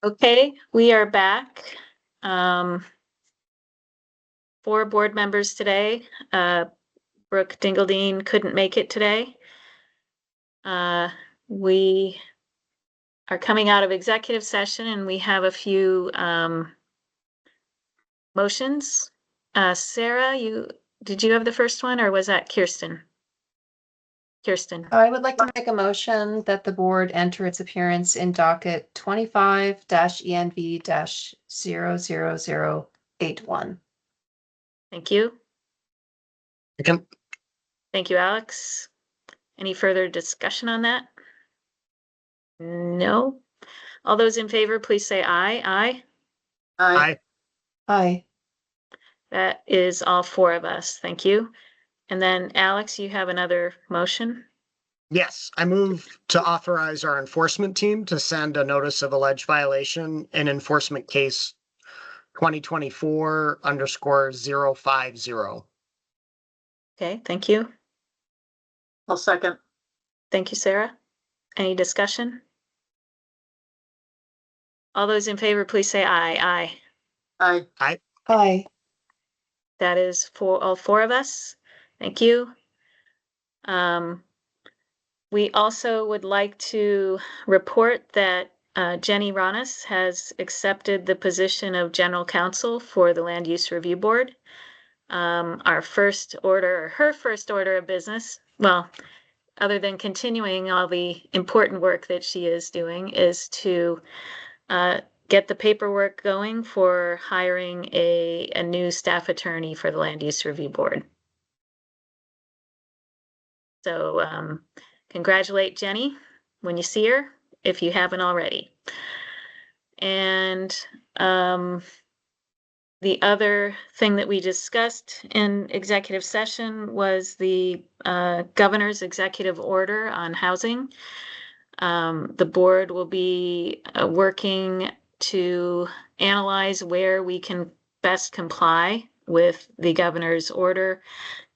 Okay, we are back. 4 board members today. Brooke Dingledine couldn't make it today. We are coming out of executive session and we have a few motions. Sarah, did you have the first one or was that Kirsten? Kirsten. I would like to make a motion that the board enter its appearance in docket 25-ENV-00081. Thank you. Second. Thank you, Alex. Any further discussion on that? No. All those in favor, please say aye. Aye. Aye. Aye. That is all 4 of us. Thank you. And then Alex, you have another motion? Yes, I move to authorize our enforcement team to send a notice of alleged violation in enforcement case 2024_050. Okay, thank you. I'll second. Thank you, Sarah. Any discussion? All those in favor, please say aye. Aye. Aye. Aye. That is for all 4 of us. Thank you. We also would like to report that Jenny Ronis has accepted the position of General Counsel for the Land Use Review Board. Her first order of business, well, other than continuing all the important work that she is doing, is to get the paperwork going for hiring a new staff attorney for the Land Use Review Board. So congratulate Jenny when you see her, if you haven't already. And the other thing that we discussed in executive session was the governor's executive order on housing. The board will be working to analyze where we can best comply with the governor's order.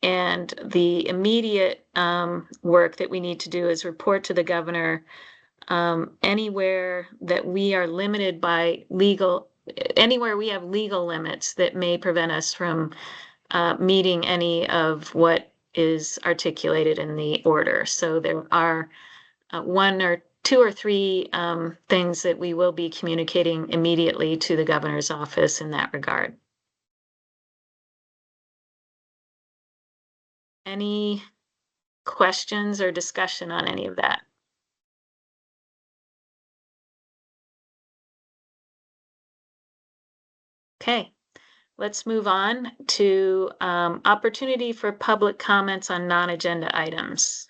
And the immediate work that we need to do is report to the governor anywhere that we are limited by anywhere we have legal limits that may prevent us from meeting any of what is articulated in the order. So there are 1 or 2 or 3 things that we will be communicating immediately to the governor's office in that regard. Any questions or discussion on any of that? Okay, let's move on to opportunity for public comments on non-agenda items.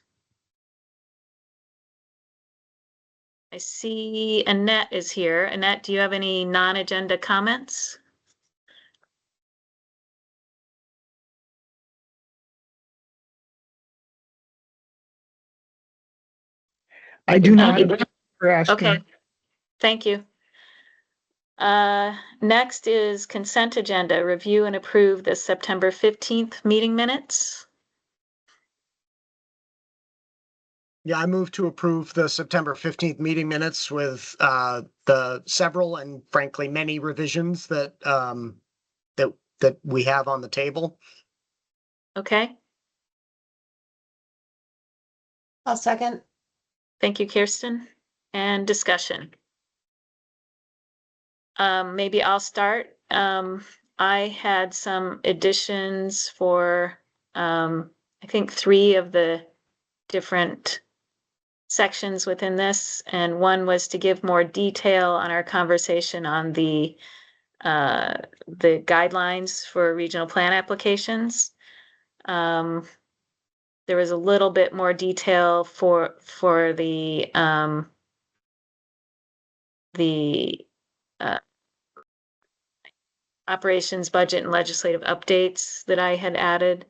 I see Annette is here. Annette, do you have any non-agenda comments? I do not. For asking. Okay, thank you. Next is consent agenda, review and approve the September 15th meeting minutes. Yeah, I move to approve the September 15th meeting minutes with the several and frankly many revisions that that we have on the table. Okay, I'll second. thank you, Kirsten. And discussion. Maybe I'll start. I had some additions for, I think 3 of the different sections within this. And one was to give more detail on our conversation on the guidelines for regional plan applications. There was a little bit more detail for the operations budget and legislative updates that I had added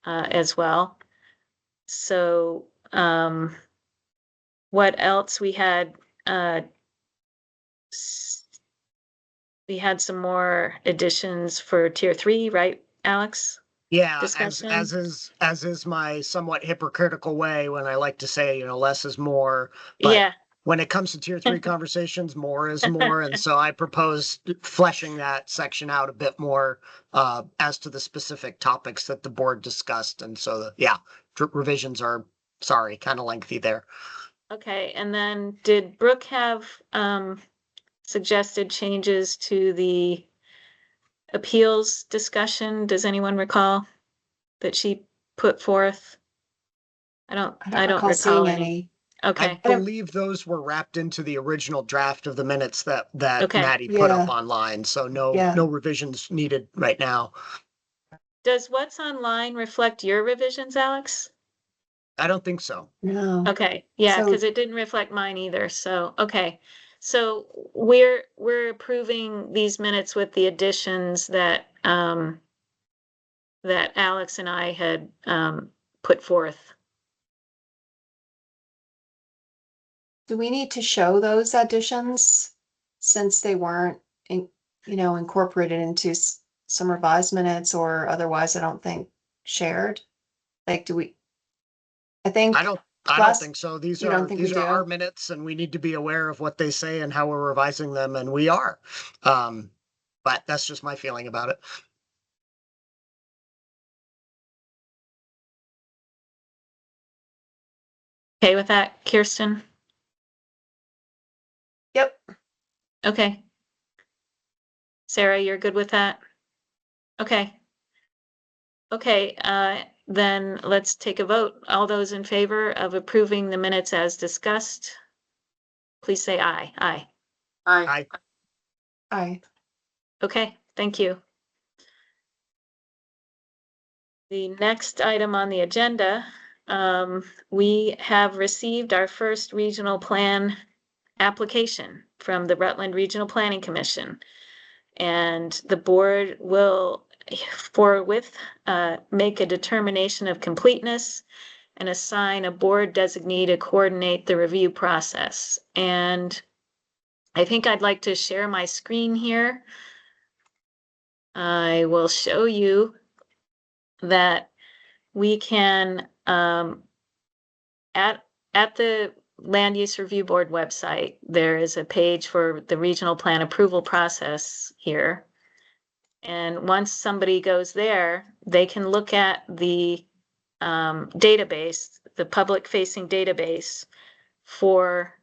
as well. So what else we had? We had some more additions for tier 3, right, Alex? Yeah, Discussion? as is my somewhat hypocritical way when I like to say, less is more. But Yeah. when it comes to tier 3 conversations, more is more. And so I propose fleshing that section out a bit more as to the specific topics that the board discussed. And so, yeah, revisions are, sorry, kind of lengthy there. Okay, and then did Brooke have suggested changes to the appeals discussion? Does anyone recall that she put forth? I don't recall seeing recall any. Okay, I believe those were wrapped into the original draft of the minutes that Okay. Maddie put up Yeah. online. So no Yeah. no revisions needed right now. does what's online reflect your revisions, Alex? I don't think so. No. Okay, yeah, So- because it didn't reflect mine either, so, okay. So we're approving these minutes with the additions that that Alex and I had put forth. Do we need to show those additions since they weren't incorporated into some revised minutes or otherwise, I don't think shared? Like, do we? I think. I don't last- think so. These you don't are think these we are do? our minutes and we need to be aware of what they say and how we're revising them, and we are. But that's just my feeling about it. Okay with that, Kirsten? Yep. Okay. Sarah, you're good with that? Okay. Okay, then let's take a vote. All those in favor of approving the minutes as discussed, please say aye. Aye. Aye. Aye. Okay, thank you. The next item on the agenda, we have received our first regional plan application from the Rutland Regional Planning Commission. And the board will forthwith make a determination of completeness and assign a board designee to coordinate the review process. And I think I'd like to share my screen here. I will show you that we can, at the Land Use Review Board website, there is a page for the regional plan approval process here. And once somebody goes there, they can look at the database, the public facing database for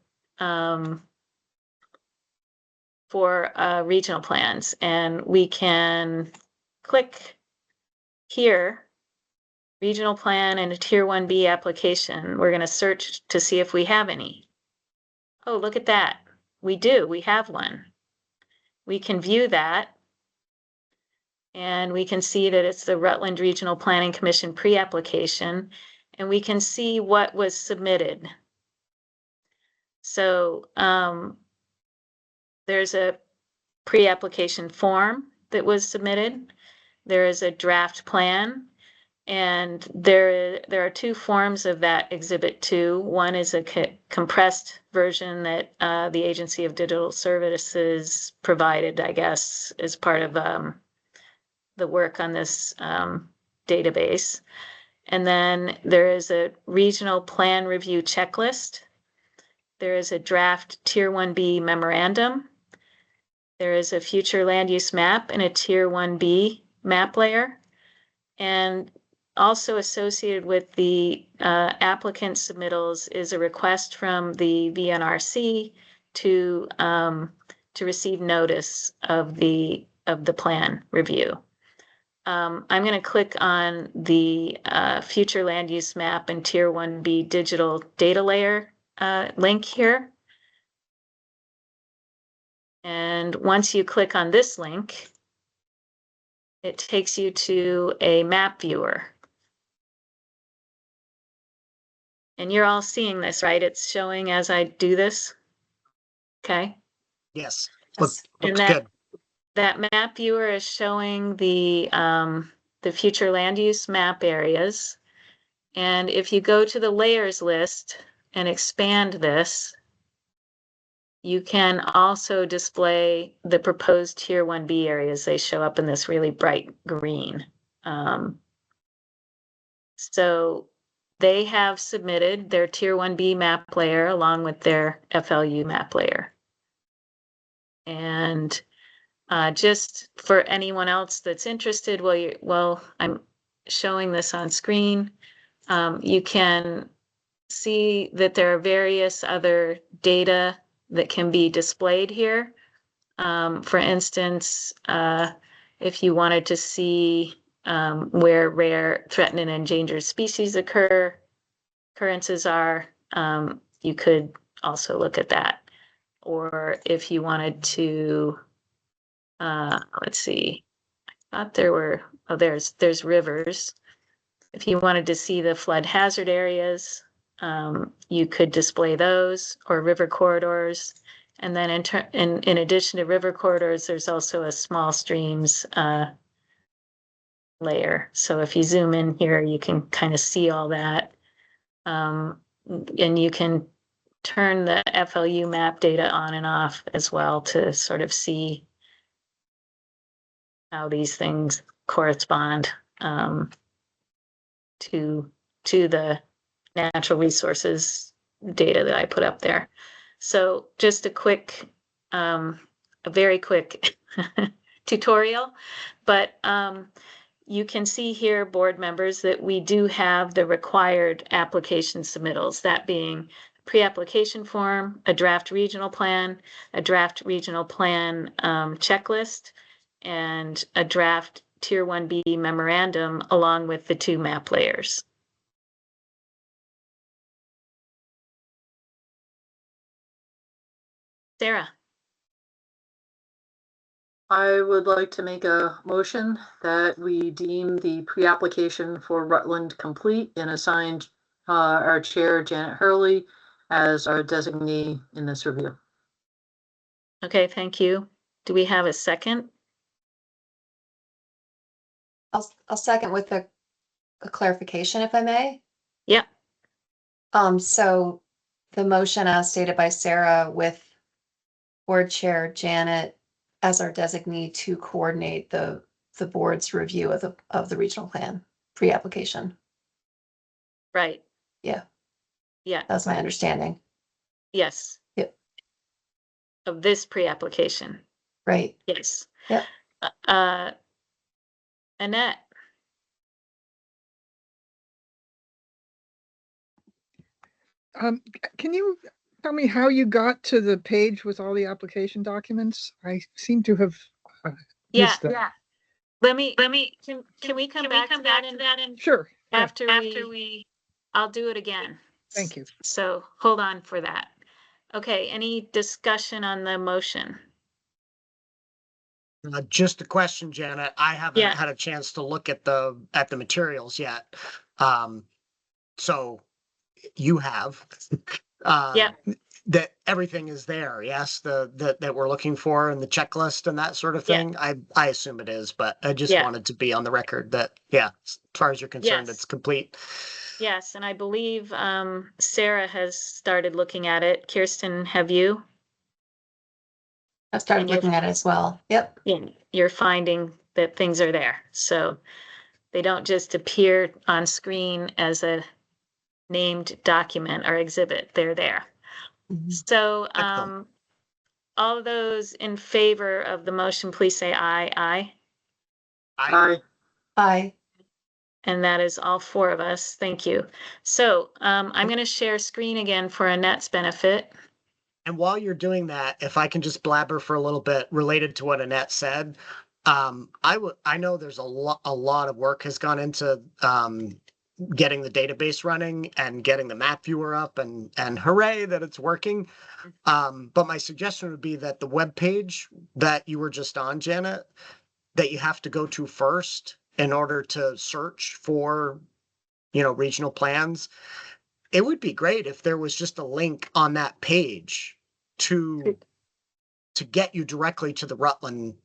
regional plans. And we can click here, regional plan and a tier 1B application. We're going to search to see if we have any. Oh, look at that. We do. We have one. We can view that. And we can see that it's the Rutland Regional Planning Commission pre-application, and we can see what was submitted. So there's a pre-application form that was submitted. There is a draft plan, and there are two forms of that Exhibit 2. One is a compressed version that the Agency of Digital Services provided, I guess, as part of the work on this database. And then there is a regional plan review checklist. There is a draft Tier 1B memorandum. There is a future land use map and a Tier 1B map layer. And also associated with the applicant submittals is a request from the VNRC to receive notice of the plan review. I'm going to click on the future land use map and Tier 1B digital data layer link here. And once you click on this link, it takes you to a map viewer. And you're all seeing this, right? It's showing as I do this. Okay. Yes. Yes. Looks And good. that map viewer is showing the future land use map areas. And if you go to the layers list and expand this, you can also display the proposed Tier 1B areas. They show up in this really bright green. So they have submitted their Tier 1B map layer along with their FLU map layer. And just for anyone else that's interested, well, I'm showing this on screen. You can see that there are various other data that can be displayed here. For instance, if you wanted to see where rare, threatened, and endangered species occurrences are, you could also look at that. Or if you wanted to, let's see, I thought there were, oh, there's rivers. If you wanted to see the flood hazard areas, you could display those, or river corridors. And then in addition to river corridors, there's also a small streams layer. So if you zoom in here, you can kind of see all that. And you can turn the FLU map data on and off as well to sort of see how these things correspond to the natural resources data that I put up there. So just a very quick tutorial, but you can see here, board members, that we do have the required application submittals, that being pre-application form, a draft regional plan checklist, and a draft Tier 1B memorandum along with the 2 map layers. Sarah. I would like to make a motion that we deem the pre-application for Rutland complete and assign our chair, Janet Hurley, as our designee in this review. Okay, thank you. Do we have a second? I'll second with a clarification, if I may. Yeah. So the motion as stated by Sarah with board chair Janet as our designee to coordinate the board's review of the regional plan pre-application. Right. Yeah. Yeah. That's my understanding. Yes. Yep. Of this pre-application. Right. Yes. Yep. Annette. Can you tell me how you got to the page with all the application documents? I seem to have missed that. Yeah. Can we come back to that and Sure. Yeah, after I'll do it again. thank you. So hold on for that. Okay, any discussion on the motion? Just a question, Janet. I haven't Yeah. had a chance to look at the materials yet. So you have. Yeah. That everything is there, yes, that we're looking for and the checklist and that sort of Yeah. thing. I assume it is, but I just Yeah. wanted to be on the record that, yeah, as far as you're concerned, Yes. it's complete. Yes, and I believe Sarah has started looking at it. Kirsten, have you? I've started And you're- looking at it as well. Yep. Yeah, you're finding that things are there. So they don't just appear on screen as a named document or exhibit. They're there. Mhm. So Excellent. all those in favor of the motion, please say aye. Aye. Aye. Aye. And that is all 4 of us. Thank you. So I'm going to share screen again for Annette's benefit. And while you're doing that, if I can just blabber for a little bit related to what Annette said, I know there's a lot of work has gone into getting the database running and getting the map viewer up, and hooray that it's working. But my suggestion would be that the web page that you were just on, Janet, that you have to go to first in order to search for, regional plans. It would be great if there was just a link on that page to get you directly to the Rutland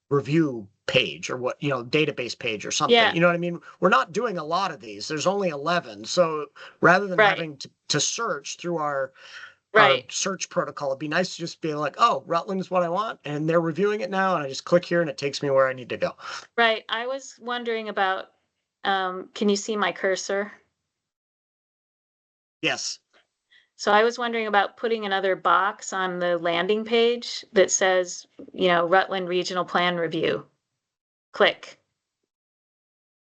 review page, or what, database page or something. Yeah. You know what I mean? We're not doing a lot of these. There's only 11. So rather than Right. having to search through our Right. search protocol, it'd be nice to just be like, oh, Rutland is what I want, and they're reviewing it now, and I just click here and it takes me where I need to go. Right. I was wondering about, can you see my cursor? Yes. So I was wondering about putting another box on the landing page that says, Rutland Regional Plan Review. Click.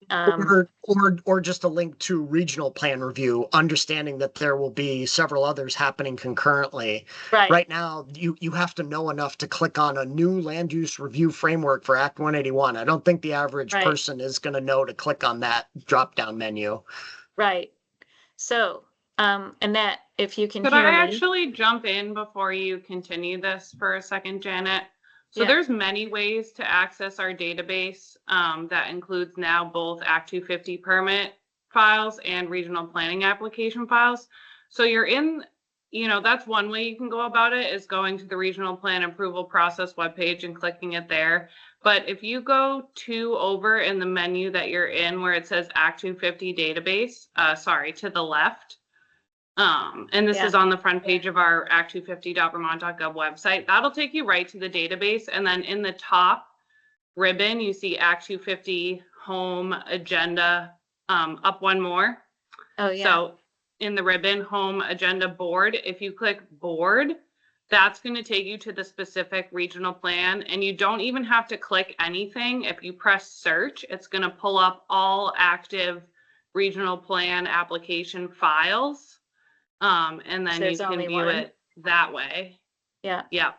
Or just a link to regional plan review, understanding that there will be several others happening concurrently. Right. Right now, you have to know enough to click on a new land use review framework for Act 181. I don't think the average Right. person is going to know to click on that drop-down menu. Right. So, Annette, if you can Could hear I me. actually jump in before you continue this for a second, Janet? So Yeah. there's many ways to access our database that includes now both Act 250 permit files and regional planning application files. So you're in, that's one way you can go about it, is going to the regional plan approval process webpage and clicking it there. But if you go over in the menu that you're in where it says Act 250 database, to the left, and this is on the front page of our act250.vermont.gov website. That'll take you right to the database. And then in the top ribbon, you see Act 250 home agenda, up one more. Oh, yeah. So in the ribbon home agenda board, if you click board, that's going to take you to the specific regional plan. And you don't even have to click anything. If you press search, it's going to pull up all active regional plan application files. And then you can view it that way. Yeah. Yeah.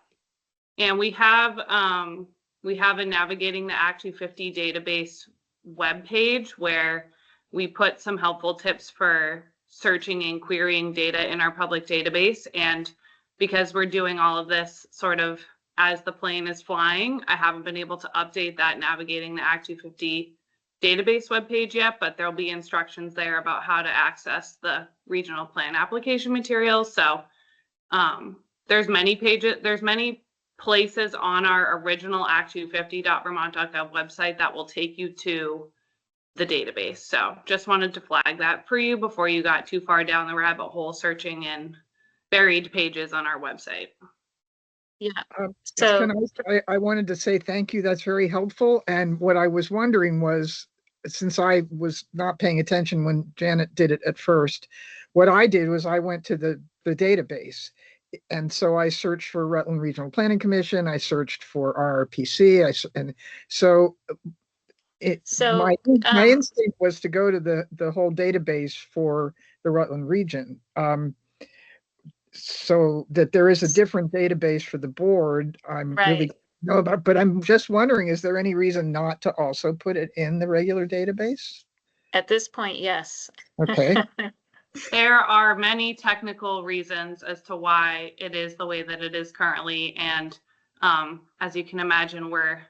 And we have a Navigating the Act 250 database webpage where we put some helpful tips for searching and querying data in our public database. And because we're doing all of this sort of as the plane is flying, I haven't been able to update that Navigating the Act 250 database webpage yet, but there'll be instructions there about how to access the regional plan application materials. So there's many places on our original act250.vermont.gov website that will take you to the database. So just wanted to flag that for you before you got too far down the rabbit hole searching in buried pages on our website. Yeah. So I wanted to say thank you. That's very helpful. And what I was wondering was, since I was not paying attention when Janet did it at first, what I did was I went to the database. And so I searched for Rutland Regional Planning Commission. I searched for RRPC. My instinct was to go to the whole database for the Rutland region. So that there is a different database for the board, I'm really know about, but I'm just wondering, is there any reason not to also put it in the regular database? At this point, yes. Okay. There are many technical reasons as to why it is the way that it is currently. And as you can imagine, we're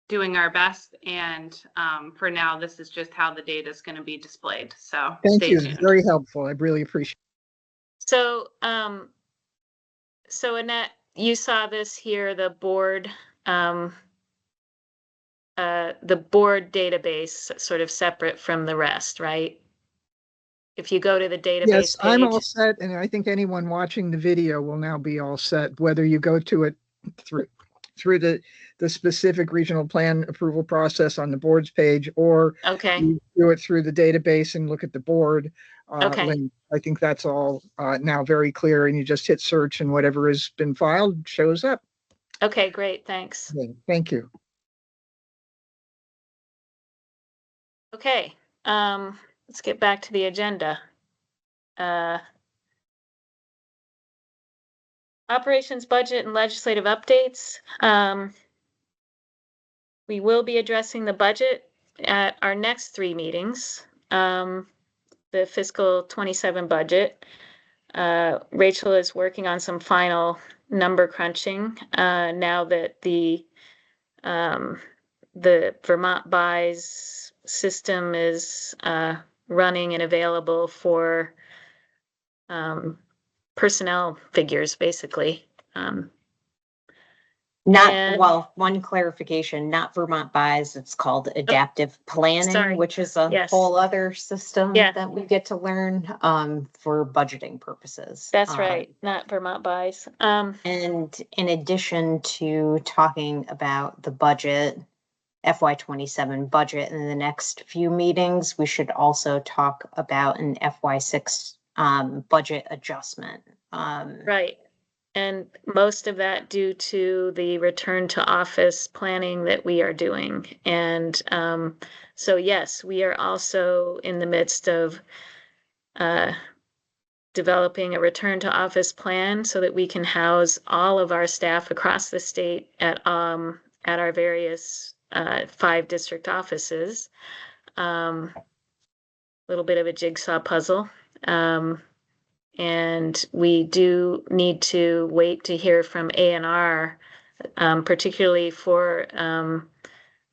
doing our best. And for now, this is just how the data is going to be displayed. So thank you. tuned. Very helpful. I really appreciate it. So, so Annette, you saw this here, the board database sort of separate from the rest, right? If you go to the database yes, page. I'm all set, and I think anyone watching the video will now be all set, whether you go to it through the specific regional plan approval process on the board's page, or you do it through the database and look at the board link. I think that's all now very clear, and you just hit search and whatever has been filed shows up. Okay, great, thanks. Okay, thank you. Okay, let's get back to the agenda. Operations budget and legislative updates. We will be addressing the budget at our next 3 meetings. The fiscal 27 budget. Rachel is working on some final number crunching now that the Vermont Buys system is running and available for personnel figures, basically. One clarification, not Vermont Buys, it's called Adaptive Planning, which is a whole other system that we get to learn for budgeting purposes. That's right, not Vermont Buys. And in addition to talking about the budget, FY27 budget in the next few meetings, we should also talk about an FY6 budget adjustment. Right. And most of that due to the return to office planning that we are doing. And so, yes, we are also in the midst of developing a return to office plan so that we can house all of our staff across the state at our various 5 district offices. Little bit of a jigsaw puzzle. And we do need to wait to hear from A&R, particularly for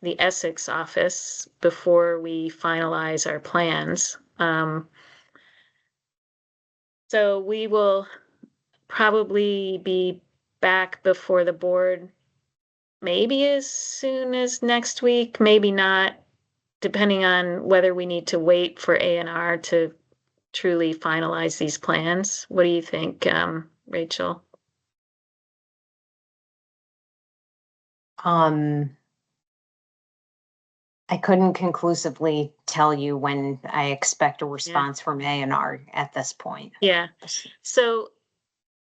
the Essex office, before we finalize our plans. So we will probably be back before the board maybe as soon as next week, maybe not, depending on whether we need to wait for A&R to truly finalize these plans. What do you think, Rachel? I couldn't conclusively tell you when I expect a response from A&R at this point. Yeah. So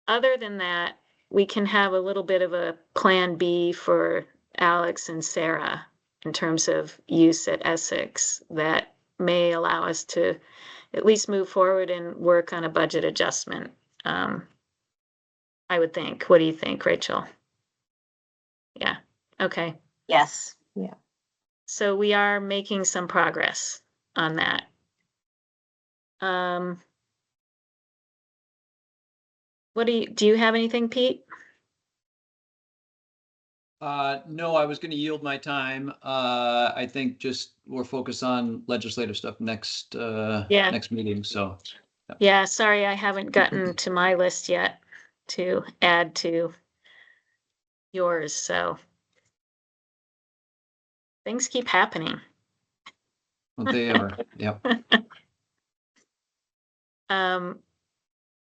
other than that, we can have a little bit of a plan B for Alex and Sarah in terms of use at Essex that may allow us to at least move forward and work on a budget adjustment. I would think. What do you think, Rachel? Yeah. Okay. Yes. Yeah. So we are making some progress on that. What do you have anything, Pete? No, I was going to yield my time. I think just we're focused on legislative stuff next meeting. So yeah, sorry, I haven't gotten to my list yet to add to yours. So things keep happening. Well, they are. Yep.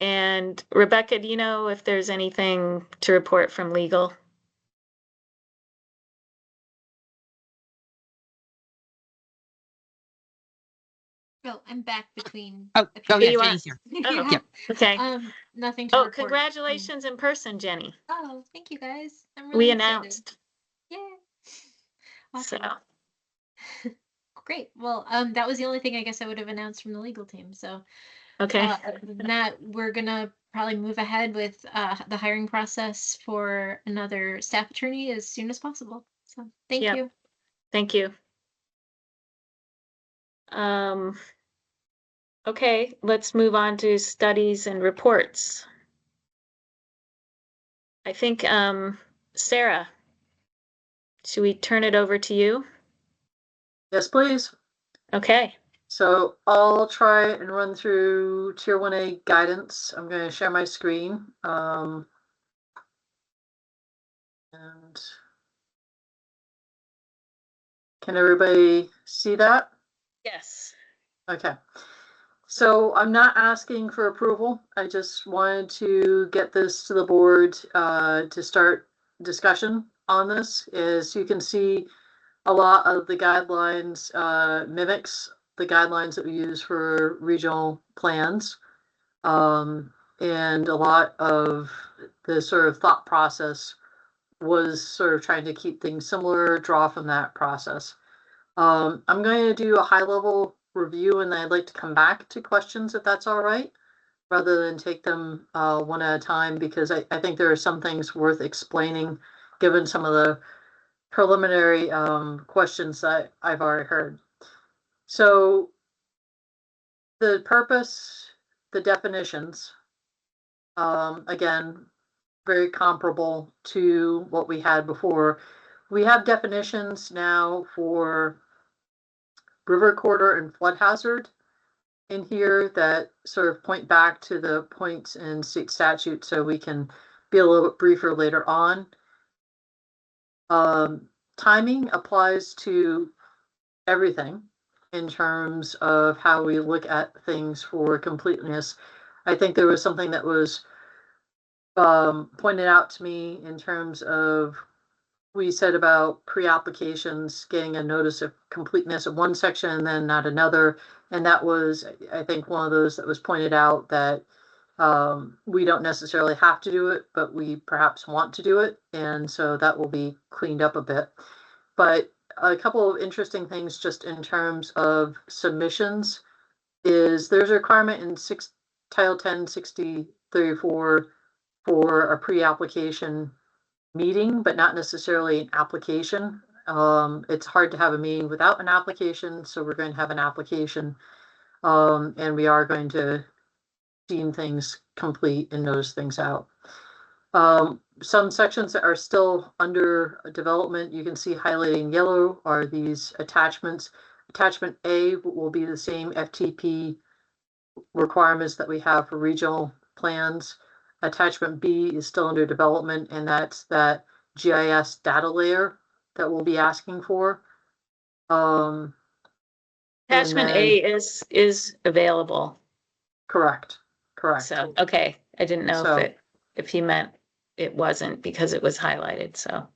And Rebecca, do you know if there's anything to report from legal? Oh, I'm back between. Oh, yeah, Jenny's here. Oh, Yep. okay. Nothing to report. Congratulations in person, Jenny. Oh, thank you guys. I'm really We excited. announced. Yeah. Awesome. So. Great. Well, that was the only thing I guess I would have announced from the legal team. So, okay. Other than that, we're gonna probably move ahead with the hiring process for another staff attorney as soon as possible. So, thank you. Thank you. Okay, let's move on to studies and reports. I think, Sarah, should we turn it over to you? Yes, please. Okay. So I'll try and run through Tier 1A guidance. I'm going to share my screen. And can everybody see that? Yes. Okay. So I'm not asking for approval. I just wanted to get this to the board to start discussion on this. As you can see, a lot of the guidelines mimics the guidelines that we use for regional plans. And a lot of the sort of thought process was sort of trying to keep things similar, draw from that process. I'm going to do a high level review and then I'd like to come back to questions if that's all right, rather than take them one at a time, because I think there are some things worth explaining given some of the preliminary questions that I've already heard. So the purpose, the definitions, again, very comparable to what we had before. We have definitions now for river corridor and flood hazard in here that sort of point back to the points in state statute, so we can be a little bit briefer later on. Timing applies to everything in terms of how we look at things for completeness. I think there was something that was pointed out to me in terms of we said about pre-applications getting a notice of completeness of one section and then not another. And that was, I think, one of those that was pointed out that we don't necessarily have to do it, but we perhaps want to do it. And so that will be cleaned up a bit. But a couple of interesting things just in terms of submissions is there's a requirement in Title 10, 6034 for a pre-application meeting, but not necessarily an application. It's hard to have a meeting without an application, so we're going to have an application, and we are going to deem things complete and notice things out. Some sections that are still under development, you can see highlighted in yellow are these attachments. Attachment A will be the same FTP requirements that we have for regional plans. Attachment B is still under development, and that's that GIS data layer that we'll be asking for. Attachment A is available. Correct. So, okay. I didn't know if he meant it wasn't because it was highlighted. So,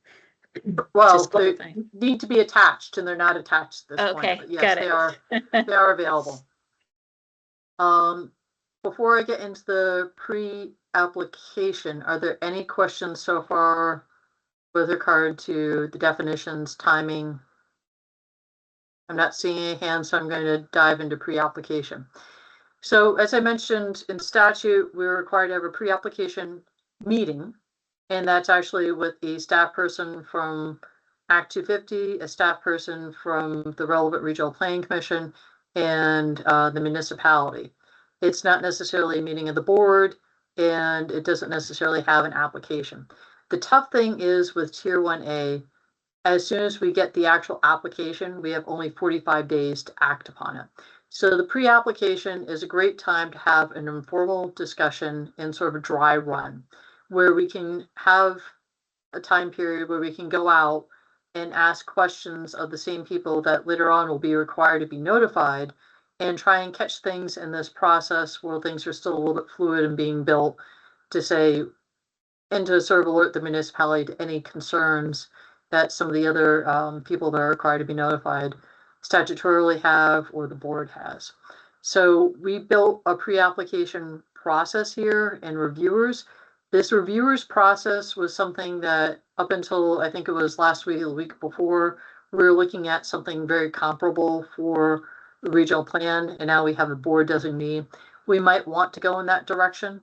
well, they need to be attached, and they're not attached at this point. Okay, But yes, got it. they are available. Before I get into the pre-application, are there any questions so far with regard to the definitions, timing? I'm not seeing any hands, so I'm going to dive into pre-application. So as I mentioned in statute, we're required to have a pre-application meeting, and that's actually with a staff person from Act 250, a staff person from the relevant regional planning commission, and the municipality. It's not necessarily a meeting of the board, and it doesn't necessarily have an application. The tough thing is with Tier 1A, as soon as we get the actual application, we have only 45 days to act upon it. So the pre-application is a great time to have an informal discussion and sort of a dry run where we can have a time period where we can go out and ask questions of the same people that later on will be required to be notified and try and catch things in this process where things are still a little bit fluid and being built to say, and to sort of alert the municipality to any concerns that some of the other people that are required to be notified statutorily have or the board has. So we built a pre-application process here and reviewers. This reviewers process was something that up until I think it was last week or the week before, we were looking at something very comparable for the regional plan, and now we have a board designee. We might want to go in that direction.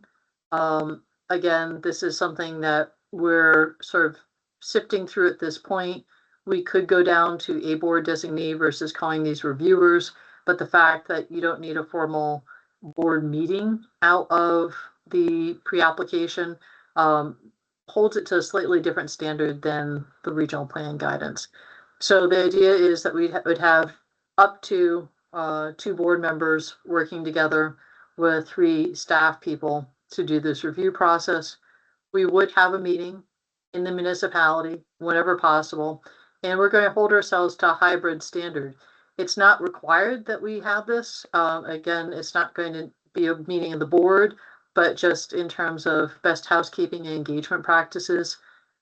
Again, this is something that we're sort of sifting through at this point. We could go down to a board designee versus calling these reviewers, but the fact that you don't need a formal board meeting out of the pre-application holds it to a slightly different standard than the regional plan guidance. So the idea is that we would have up to 2 board members working together with 3 staff people to do this review process. We would have a meeting in the municipality whenever possible, and we're going to hold ourselves to a hybrid standard. It's not required that we have this. Again, it's not going to be a meeting of the board, but just in terms of best housekeeping and engagement practices,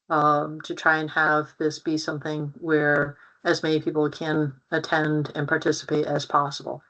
to try and have this be something where as many people can attend and participate as possible.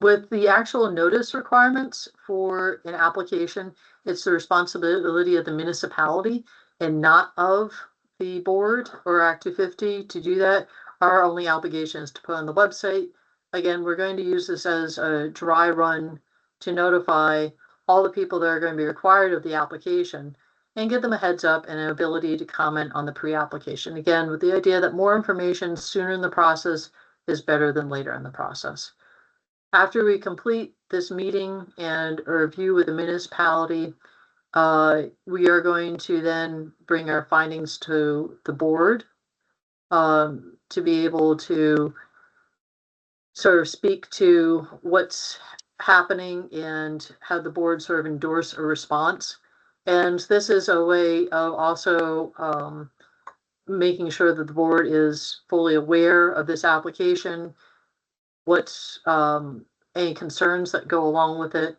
With the actual notice requirements for an application, it's the responsibility of the municipality and not of the board or Act 250 to do that. Our only obligation is to put on the website. Again, we're going to use this as a dry run to notify all the people that are going to be required of the application and give them a heads up and an ability to comment on the pre-application. Again, with the idea that more information sooner in the process is better than later in the process. After we complete this meeting and a review with the municipality, we are going to then bring our findings to the board to be able to sort of speak to what's happening and have the board sort of endorse a response. And this is a way of also making sure that the board is fully aware of this application, what's any concerns that go along with it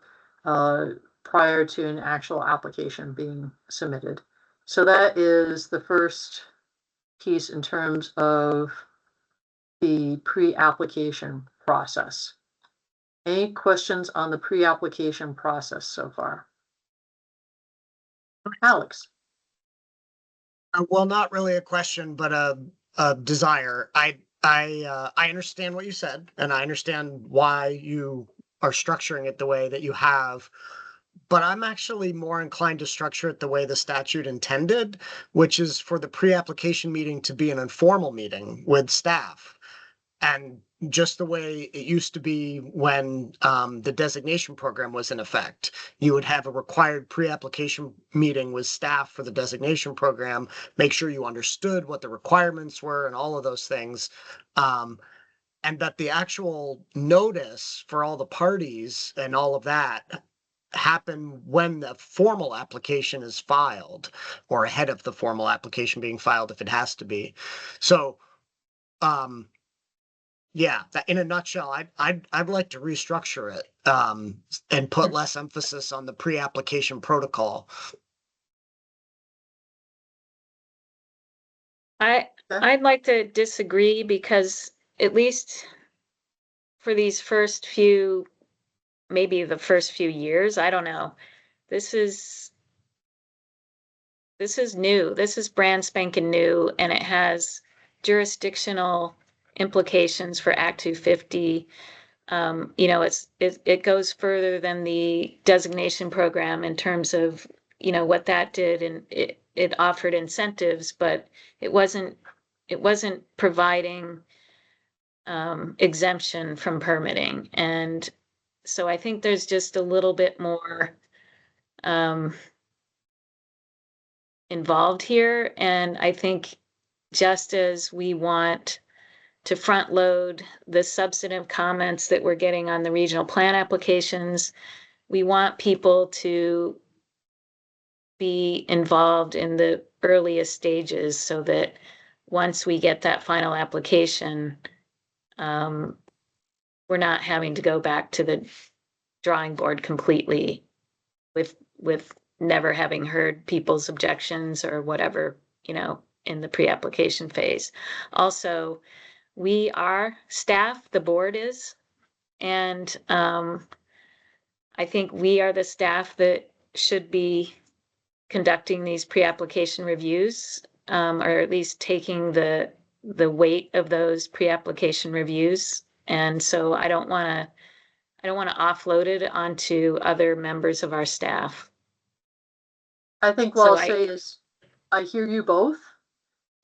prior to an actual application being submitted. So that is the first piece in terms of the pre-application process. Any questions on the pre-application process so far? Alex? Well, not really a question, but a desire. I understand what you said, and I understand why you are structuring it the way that you have. But I'm actually more inclined to structure it the way the statute intended, which is for the pre-application meeting to be an informal meeting with staff. And just the way it used to be when the designation program was in effect. You would have a required pre-application meeting with staff for the designation program, make sure you understood what the requirements were and all of those things. And that the actual notice for all the parties and all of that happen when the formal application is filed, or ahead of the formal application being filed if it has to be. So yeah, that in a nutshell, I'd like to restructure it and put less emphasis on the pre-application protocol. I'd like to disagree, because at least for these first few, maybe the first few years, I don't know. This is new. This is brand spanking new, and it has jurisdictional implications for Act 250. You know, it goes further than the designation program in terms of, you know, what that did, and it offered incentives, but it wasn't providing exemption from permitting. And so I think there's just a little bit more involved here. And I think just as we want to front load the substantive comments that we're getting on the regional plan applications, we want people to be involved in the earliest stages, so that once we get that final application, we're not having to go back to the drawing board completely with never having heard people's objections or whatever, you know, in the pre-application phase. Also, we are staff, the board is, and I think we are the staff that should be conducting these pre-application reviews, or at least taking the weight of those pre-application reviews. And so I don't want to offload it onto other members of our staff. I think what I'll say is, I hear you both.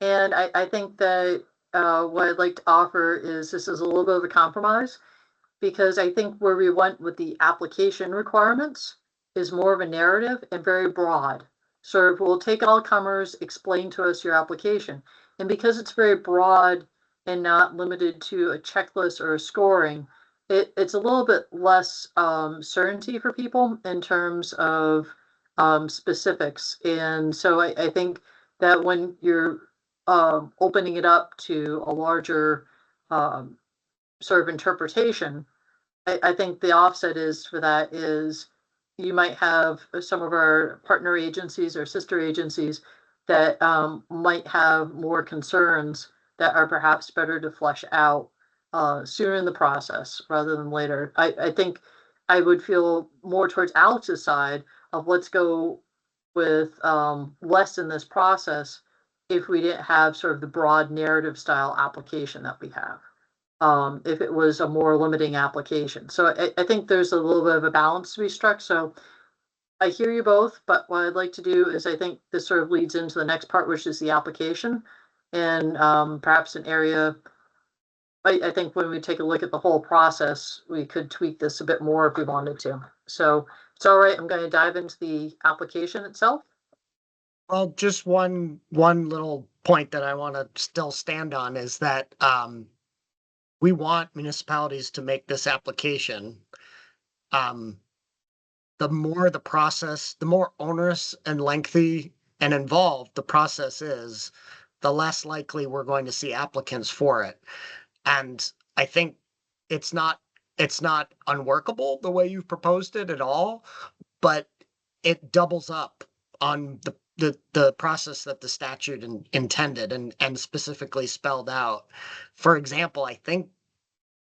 And I think that what I'd like to offer is, this is a little bit of a compromise, because I think where we went with the application requirements is more of a narrative and very broad. So we'll take all comers, explain to us your application. And because it's very broad and not limited to a checklist or a scoring, it's a little bit less certainty for people in terms of specifics. And so I think that when you're opening it up to a larger sort of interpretation, I think the offset is for that is you might have some of our partner agencies or sister agencies that might have more concerns that are perhaps better to flesh out sooner in the process rather than later. I think I would feel more towards Alex's side of, let's go with less in this process if we didn't have sort of the broad narrative style application that we have. If it was a more limiting application. So I think there's a little bit of a balance to be struck. So I hear you both, but what I'd like to do is, I think this sort of leads into the next part, which is the application, and perhaps an area. I think when we take a look at the whole process, we could tweak this a bit more if we wanted to. So it's all right. I'm going to dive into the application itself. Well, just one little point that I want to still stand on is that we want municipalities to make this application. The more the process, the more onerous and lengthy and involved the process is, the less likely we're going to see applicants for it. And I think it's not unworkable the way you've proposed it at all, but it doubles up on the process that the statute intended and specifically spelled out. For example, I think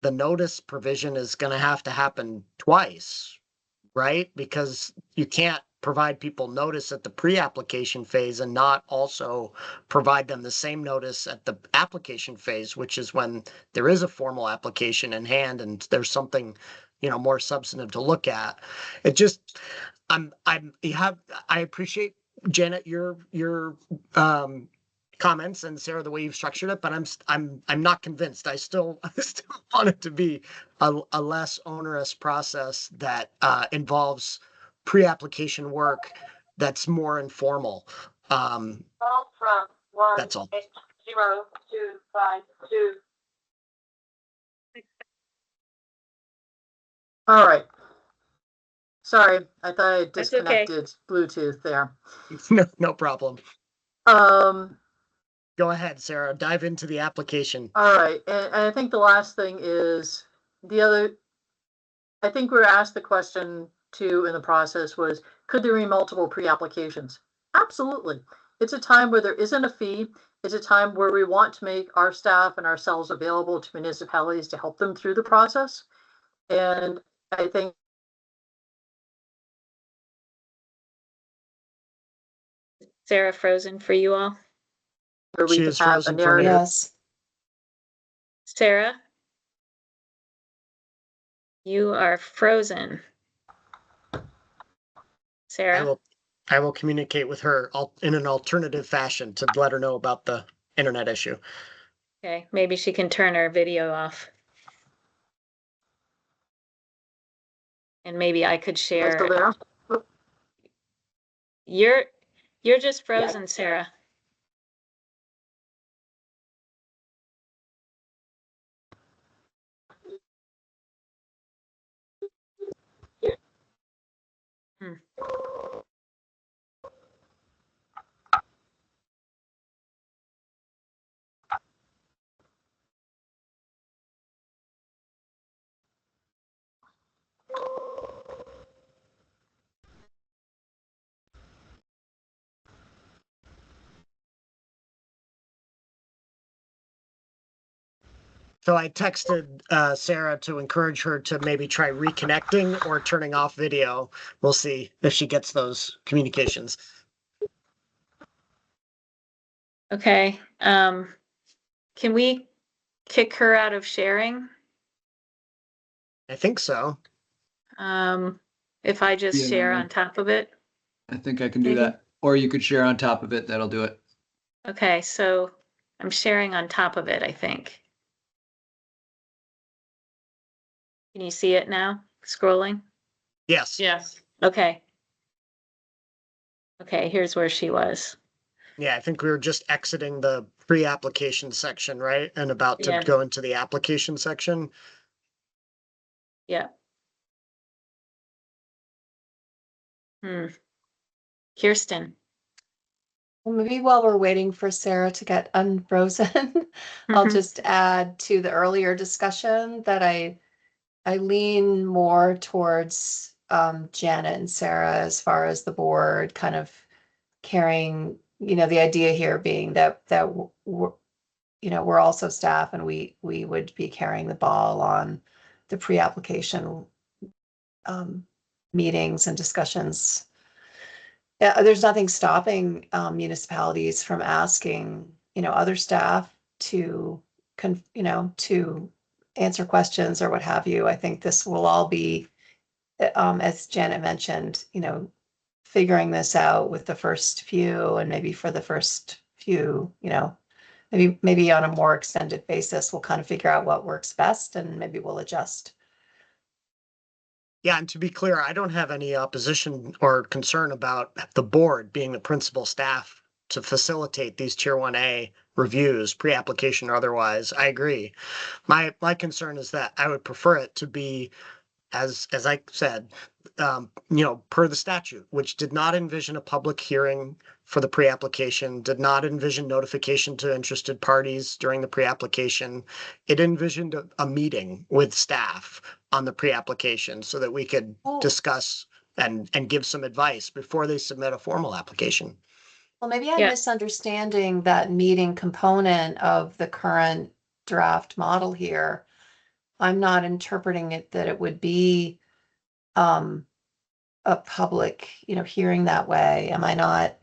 the notice provision is going to have to happen twice, right? Because you can't provide people notice at the pre-application phase and not also provide them the same notice at the application phase, which is when there is a formal application in hand and there's something, more substantive to look at. It just, I appreciate, Janet, your comments, and Sarah, the way you've structured it, but I'm not convinced. I still want it to be a less onerous process that involves pre-application work that's more informal. That's all. 0252. All right. Sorry, I thought I disconnected Bluetooth there. No problem. Go ahead, Sarah. Dive into the application. All right, and I think the last thing is I think we were asked the question too in the process was, could there be multiple pre-applications? Absolutely. It's a time where there isn't a fee. It's a time where we want to make our staff and ourselves available to municipalities to help them through the process. And I think Sarah frozen for you all. Where we can have a narrative. Yes. Sarah, you are frozen. Sarah, I will communicate with her in an alternative fashion to let her know about the internet issue. Okay, maybe she can turn her video off. And maybe I could share. You're just frozen, Sarah. So I texted Sarah to encourage her to maybe try reconnecting or turning off video. We'll see if she gets those communications. Okay. Can we kick her out of sharing? I think so. If I just share on top of it? I think I can do that. Or you could share on top of it. That'll do it. Okay, so I'm sharing on top of it, I think. Can you see it now? Scrolling? Yes. Yes. Okay. Okay, here's where she was. Yeah, I think we were just exiting the pre-application section, right? And about to go into the application section. Yeah. Kirsten. Well, maybe while we're waiting for Sarah to get unfrozen, I'll just add to the earlier discussion that I lean more towards Janet and Sarah as far as the board kind of carrying, the idea here being that we're also staff and we would be carrying the ball on the pre-application meetings and discussions. There's nothing stopping municipalities from asking, other staff to answer questions or what have you. I think this will all be, as Janet mentioned, figuring this out with the first few, and maybe for the first few, maybe on a more extended basis, we'll kind of figure out what works best and maybe we'll adjust. Yeah, and to be clear, I don't have any opposition or concern about the board being the principal staff to facilitate these Tier 1A reviews, pre-application or otherwise. I agree. My concern is that I would prefer it to be, as I said, per the statute, which did not envision a public hearing for the pre-application, did not envision notification to interested parties during the pre-application. It envisioned a meeting with staff on the pre-application so that we could discuss and give some advice before they submit a formal application. Well, maybe I'm Yeah. misunderstanding that meeting component of the current draft model here. I'm not interpreting it that it would be a public, hearing that way. Am I not?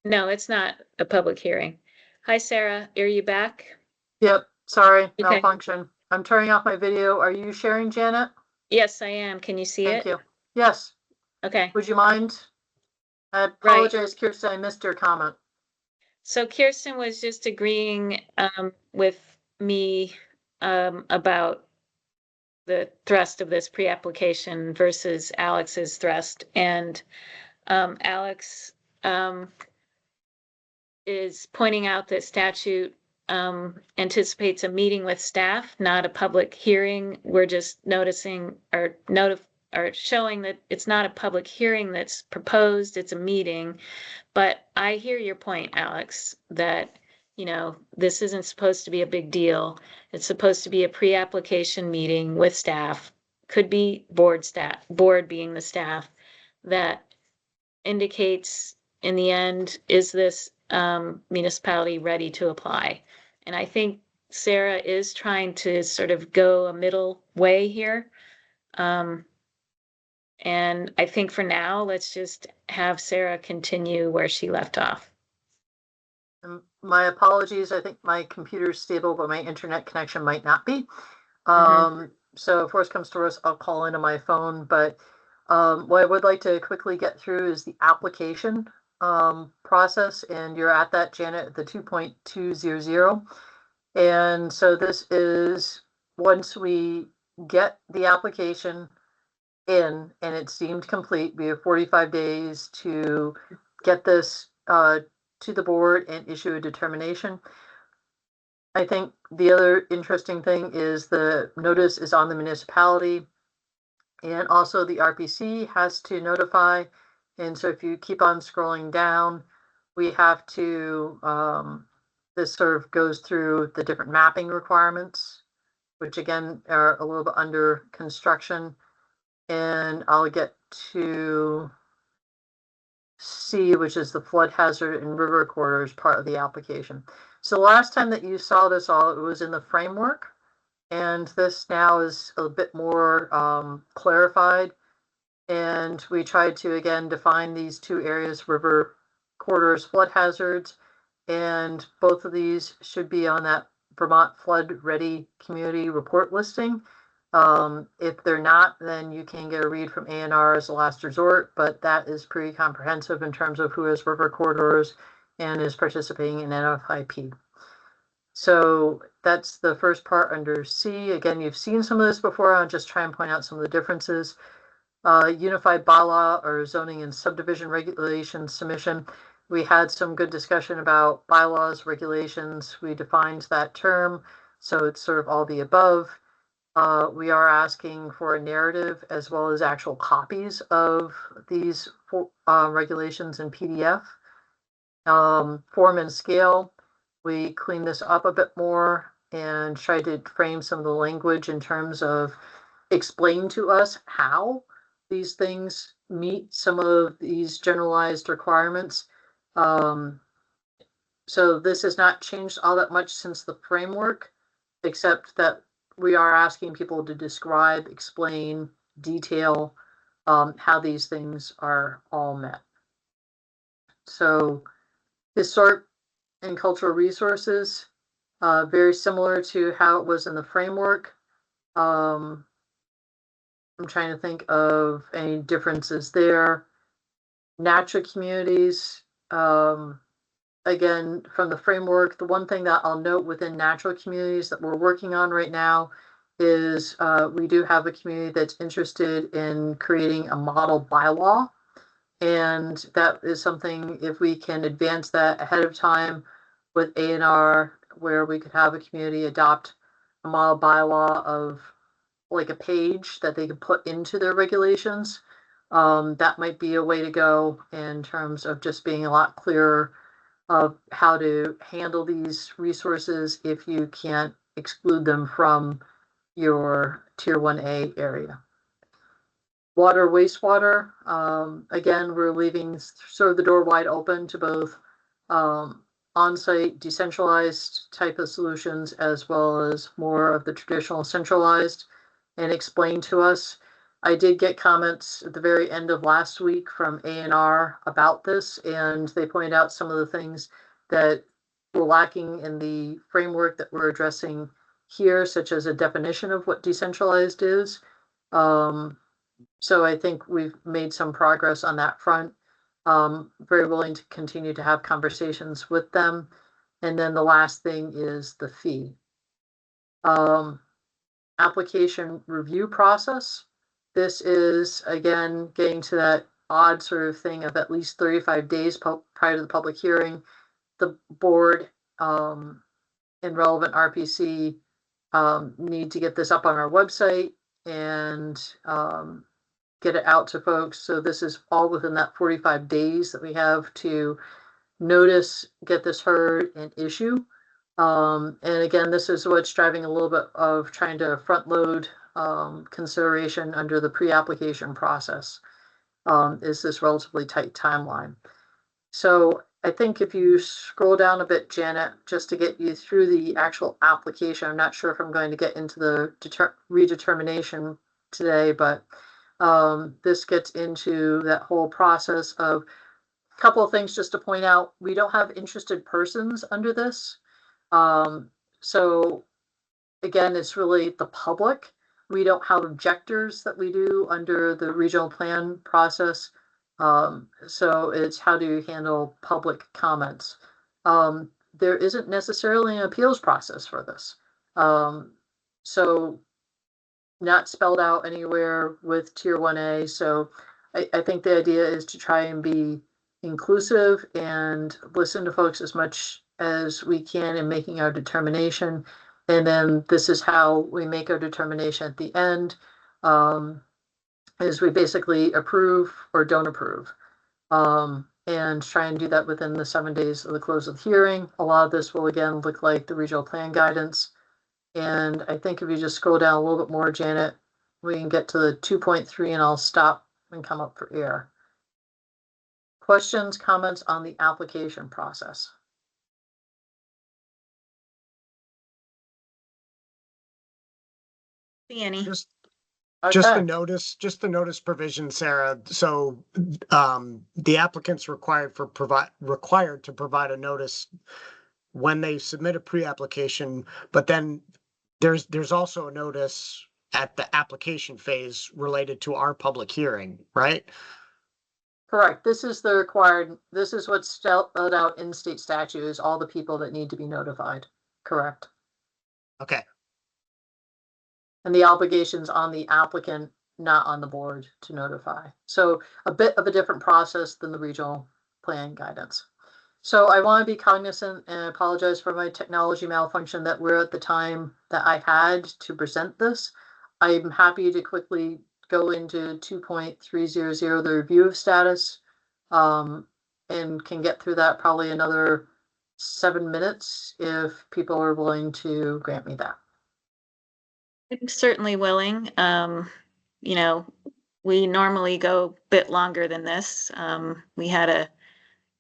No, it's not a public hearing. Hi, Sarah. Are you back? Yep, sorry, Okay. malfunction. I'm turning off my video. Are you sharing, Janet? Yes, I am. Can you see Thank it? you. Yes. Okay. Would you mind? I apologize, Kirsten, I missed your comment. So Kirsten was just agreeing with me about the thrust of this pre-application versus Alex's thrust. And Alex is pointing out that statute anticipates a meeting with staff, not a public hearing. We're just noticing or showing that it's not a public hearing that's proposed, it's a meeting. But I hear your point, Alex, that this isn't supposed to be a big deal. It's supposed to be a pre-application meeting with staff, could be board being the staff, that indicates in the end, is this municipality ready to apply? And I think Sarah is trying to sort of go a middle way here. And I think for now, let's just have Sarah continue where she left off. My apologies. I think my computer's stable, but my internet connection might not be. So if worse comes to worse, I'll call into my phone. But what I would like to quickly get through is the application process. And you're at that, Janet, the 2.200. And so this is once we get the application in and it's deemed complete, we have 45 days to get this to the board and issue a determination. I think the other interesting thing is the notice is on the municipality, and also the RPC has to notify. And so if you keep on scrolling down, we have to, this sort of goes through the different mapping requirements, which again are a little bit under construction. And I'll get to C, which is the flood hazard and river corridors part of the application. So last time that you saw this all, it was in the framework, and this now is a bit more clarified. And we tried to again define these two areas: river corridors, flood hazards, and both of these should be on that Vermont Flood Ready Community Report listing. If they're not, then you can get a read from ANR as a last resort, but that is pretty comprehensive in terms of who has river corridors and is participating in NFIP. So that's the first part under C. Again, you've seen some of this before. I'll just try and point out some of the differences. Unified bylaw or zoning and subdivision regulations submission. We had some good discussion about bylaws, regulations. We defined that term, so it's sort of all the above. We are asking for a narrative as well as actual copies of these regulations in PDF. Form and scale, we cleaned this up a bit more and tried to frame some of the language in terms of explain to us how these things meet some of these generalized requirements. So this has not changed all that much since the framework, except that we are asking people to describe, explain, detail how these things are all met. So historic and cultural resources, very similar to how it was in the framework. I'm trying to think of any differences there. Natural communities, again, from the framework, the one thing that I'll note within natural communities that we're working on right now is we do have a community that's interested in creating a model bylaw. And that is something, if we can advance that ahead of time with ANR, where we could have a community adopt a model bylaw of like a page that they could put into their regulations. That might be a way to go in terms of just being a lot clearer of how to handle these resources if you can't exclude them from your Tier 1A area. Water, wastewater, again, we're leaving sort of the door wide open to both on-site decentralized type of solutions as well as more of the traditional centralized, and explain to us. I did get comments at the very end of last week from A&R about this, and they pointed out some of the things that were lacking in the framework that we're addressing here, such as a definition of what decentralized is. So I think we've made some progress on that front. Very willing to continue to have conversations with them. And then the last thing is the fee. Application review process. This is, again, getting to that odd sort of thing of at least 35 days prior to the public hearing. The board and relevant RPC need to get this up on our website and get it out to folks. So this is all within that 45 days that we have to notice, get this heard, and issue. And again, this is what's driving a little bit of trying to front load consideration under the pre-application process, is this relatively tight timeline. So I think if you scroll down a bit, Janet, just to get you through the actual application, I'm not sure if I'm going to get into the redetermination today, but this gets into that whole process of a couple of things just to point out. We don't have interested persons under this. So again, it's really the public. We don't have objectors that we do under the regional plan process. So it's how do you handle public comments? There isn't necessarily an appeals process for this. So not spelled out anywhere with Tier 1A. So I think the idea is to try and be inclusive and listen to folks as much as we can in making our determination. And then this is how we make our determination at the end, is we basically approve or don't approve, and try and do that within the 7 days of the close of the hearing. A lot of this will again look like the regional plan guidance. And I think if you just scroll down a little bit more, Janet, we can get to the 2.3 and I'll stop and come up for air. Questions, comments on the application process? Annie. Just the notice provision, Sarah. So the applicant's required to provide a notice when they submit a pre-application, but then there's also a notice at the application phase related to our public hearing, right? Correct. This is the required, this is what's spelled out in state statute, is all the people that need to be notified. Correct. Okay. And the obligations on the applicant, not on the board to notify. So a bit of a different process than the regional plan guidance. So I want to be cognizant and apologize for my technology malfunction that we're at the time that I had to present this. I'm happy to quickly go into 2.300, the review of status, and can get through that probably another 7 minutes if people are willing to grant me that. I'm certainly willing. You know, we normally go a bit longer than this. We had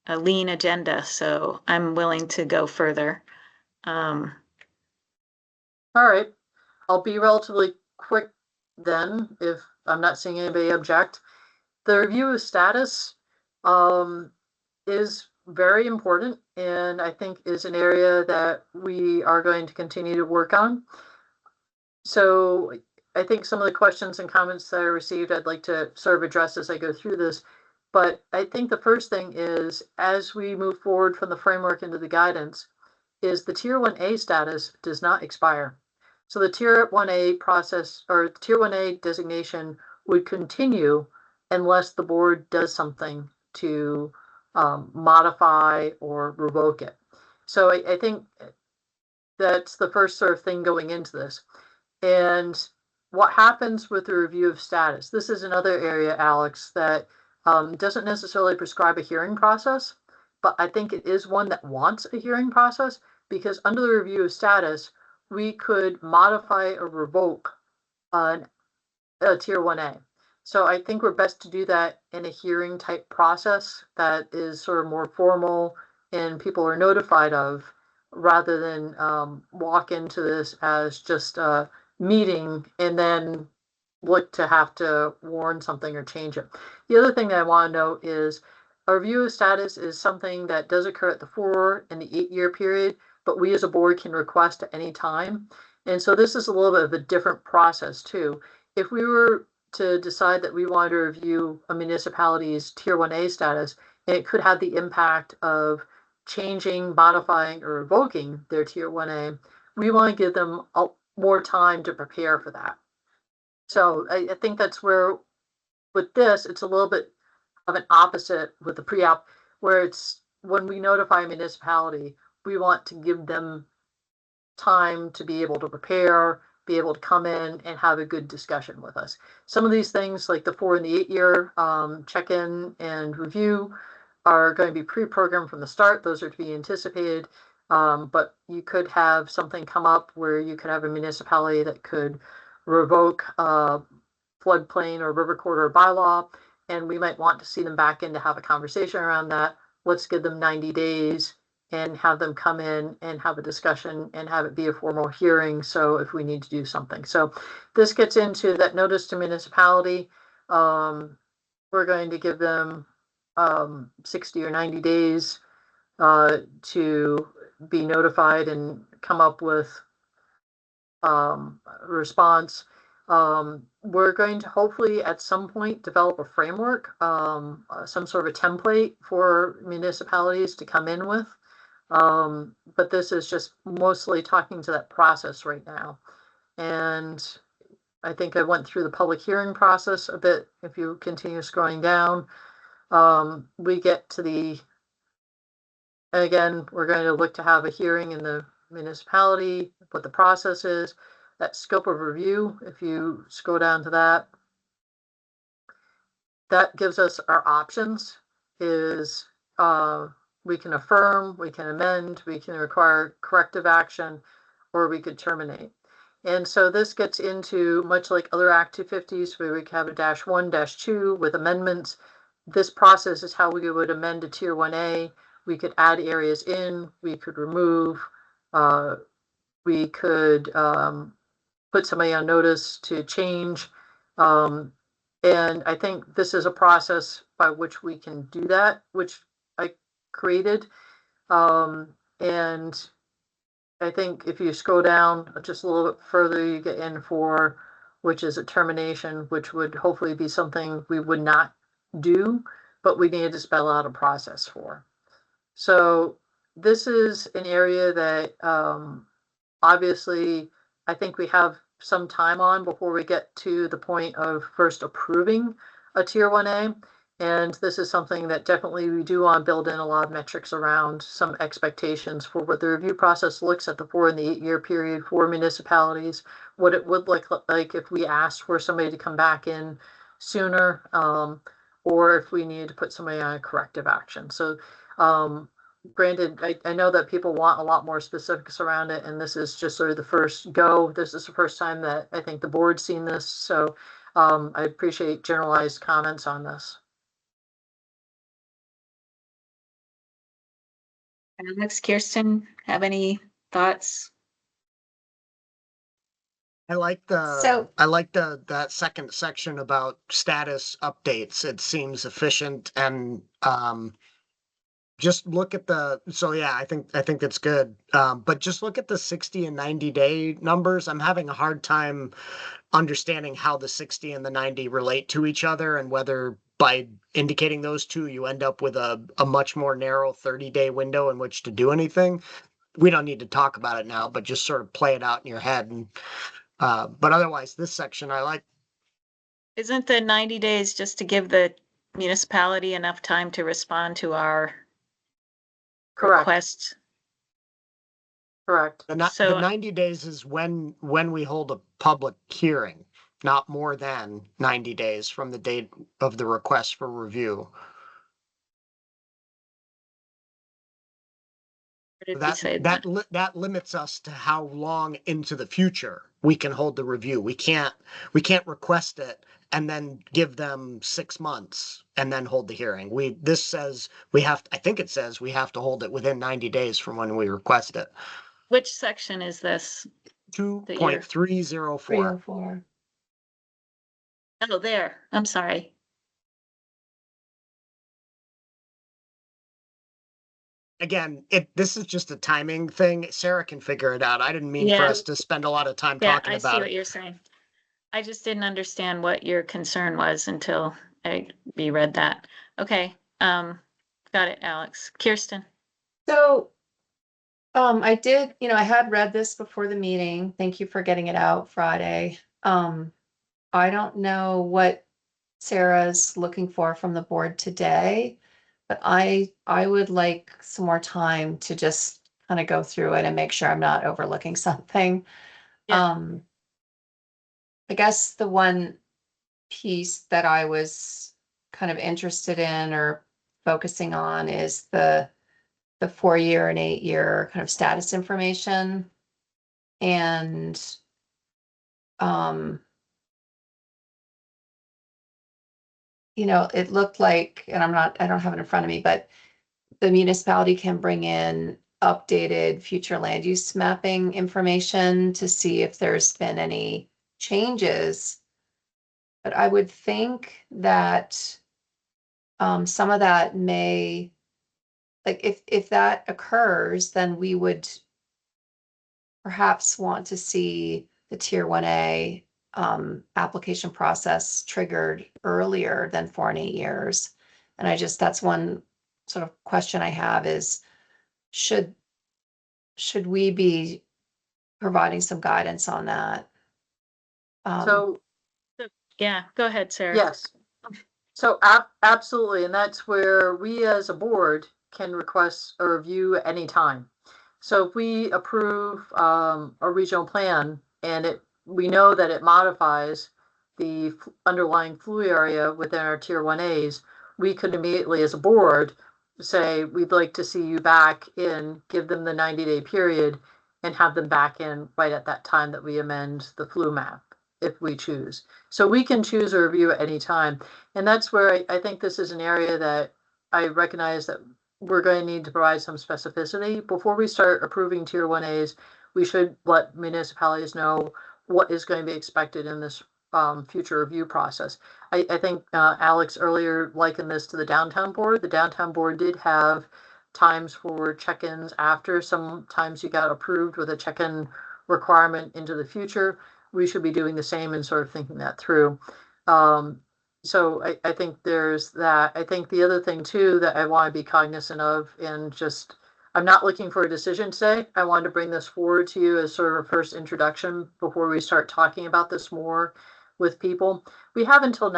a lean agenda, so I'm willing to go further. All right, I'll be relatively quick then, if I'm not seeing anybody object. The review of status is very important, and I think is an area that we are going to continue to work on. So I think some of the questions and comments that I received, I'd like to sort of address as I go through this. But I think the first thing is, as we move forward from the framework into the guidance, is the Tier 1A status does not expire. So the Tier 1A process or Tier 1A designation would continue unless the board does something to modify or revoke it. So I think that's the first sort of thing going into this. And what happens with the review of status? This is another area, Alex, that doesn't necessarily prescribe a hearing process, but I think it is one that wants a hearing process, because under the review of status, we could modify or revoke a Tier 1A. So I think we're best to do that in a hearing type process that is sort of more formal and people are notified of, rather than walk into this as just a meeting and then look to have to warn something or change it. The other thing that I want to note is a review of status is something that does occur at the 4 and the 8 year period, but we as a board can request at any time. And so this is a little bit of a different process too. If we were to decide that we wanted to review a municipality's Tier 1A status, and it could have the impact of changing, modifying, or revoking their Tier 1A, we want to give them more time to prepare for that. So I think that's where, with this, it's a little bit of an opposite with the pre-app, where it's when we notify a municipality, we want to give them time to be able to prepare, be able to come in and have a good discussion with us. Some of these things, like the 4 and the 8 year check-in and review, are going to be pre-programmed from the start. Those are to be anticipated. But you could have something come up where you could have a municipality that could revoke floodplain or river corridor bylaw, and we might want to see them back in to have a conversation around that. Let's give them 90 days and have them come in and have a discussion and have it be a formal hearing. So if we need to do something. So this gets into that notice to municipality. We're going to give them 60 or 90 days to be notified and come up with a response. We're going to hopefully at some point develop a framework, some sort of a template for municipalities to come in with. But this is just mostly talking to that process right now. And I think I went through the public hearing process a bit. If you continue scrolling down, we get to the, again, we're going to look to have a hearing in the municipality, what the process is, that scope of review. If you scroll down to that, that gives us our options. Is we can affirm, we can amend, we can require corrective action, or we could terminate. And so this gets into, much like other Act 250s, where we could have a -1, -2 with amendments. This process is how we would amend a Tier 1A. We could add areas in, we could remove, we could put somebody on notice to change. And I think this is a process by which we can do that, which I created. And I think if you scroll down just a little bit further, you get in for, which is a termination, which would hopefully be something we would not do, but we needed to spell out a process for. So this is an area that obviously I think we have some time on before we get to the point of first approving a Tier 1A. And this is something that definitely we do want to build in a lot of metrics around, some expectations for what the review process looks at the 4 and the 8 year period for municipalities, what it would look like if we asked for somebody to come back in sooner, or if we needed to put somebody on a corrective action. So granted, I know that people want a lot more specifics around it, and this is just sort of the first go. This is the first time that I think the board's seen this. So I appreciate generalized comments on this. Alex, Kirsten, have any thoughts? I like that second section about status updates. It seems efficient, and just look at I think that's good. But just look at the 60 and 90 day numbers. I'm having a hard time understanding how the 60 and the 90 relate to each other, and whether by indicating those two, you end up with a much more narrow 30-day window in which to do anything. We don't need to talk about it now, but just sort of play it out in your head. And but otherwise, this section I like. Isn't the 90 days just to give the municipality enough time to respond to our request? Correct. The 90 days is when we hold a public hearing, not more than 90 days from the date of the request for review. That limits us to how long into the future we can hold the review. We can't request it and then give them 6 months and then hold the hearing. This says I think it says we have to hold it within 90 days from when we request it. Which section is this? 2.304. 304. Oh, there. I'm sorry. Again, this is just a timing thing. Sarah can figure it out. I didn't mean for us to spend a lot of time talking I about see it. what you're saying. I just didn't understand what your concern was until I reread that. Okay. Got it, Alex. Kirsten. So, I did, I had read this before the meeting. Thank you for getting it out Friday. I don't know what Sarah's looking for from the board today, but I would like some more time to just kind of go through it and make sure I'm not overlooking something. Yeah. I guess the one piece that I was kind of interested in or focusing on is the 4-year and 8-year kind of status information. And it looked like, and I don't have it in front of me, but the municipality can bring in updated future land use mapping information to see if there's been any changes. But I would think that some of that may, like if that occurs, then we would perhaps want to see the Tier 1A application process triggered earlier than 4 and 8 years. And that's one sort of question I have is, should we be providing some guidance on that? Yeah, go ahead, Sarah. Yes. So absolutely. And that's where we as a board can request a review at any time. So if we approve a regional plan and we know that it modifies the underlying flu area within our Tier 1As, we could immediately as a board say, we'd like to see you back in, give them the 90-day period and have them back in right at that time that we amend the flu map if we choose. So we can choose a review at any time. And that's where I think this is an area that I recognize that we're going to need to provide some specificity. Before we start approving Tier 1As, we should let municipalities know what is going to be expected in this future review process. I think Alex earlier likened this to the downtown board. The downtown board did have times for check-ins after. Sometimes you got approved with a check-in requirement into the future. We should be doing the same and sort of thinking that through. So I think there's that. I think the other thing too that I want to be cognizant of, and just, I'm not looking for a decision today. I wanted to bring this forward to you as sort of a first introduction before we start talking about this more with people. We have from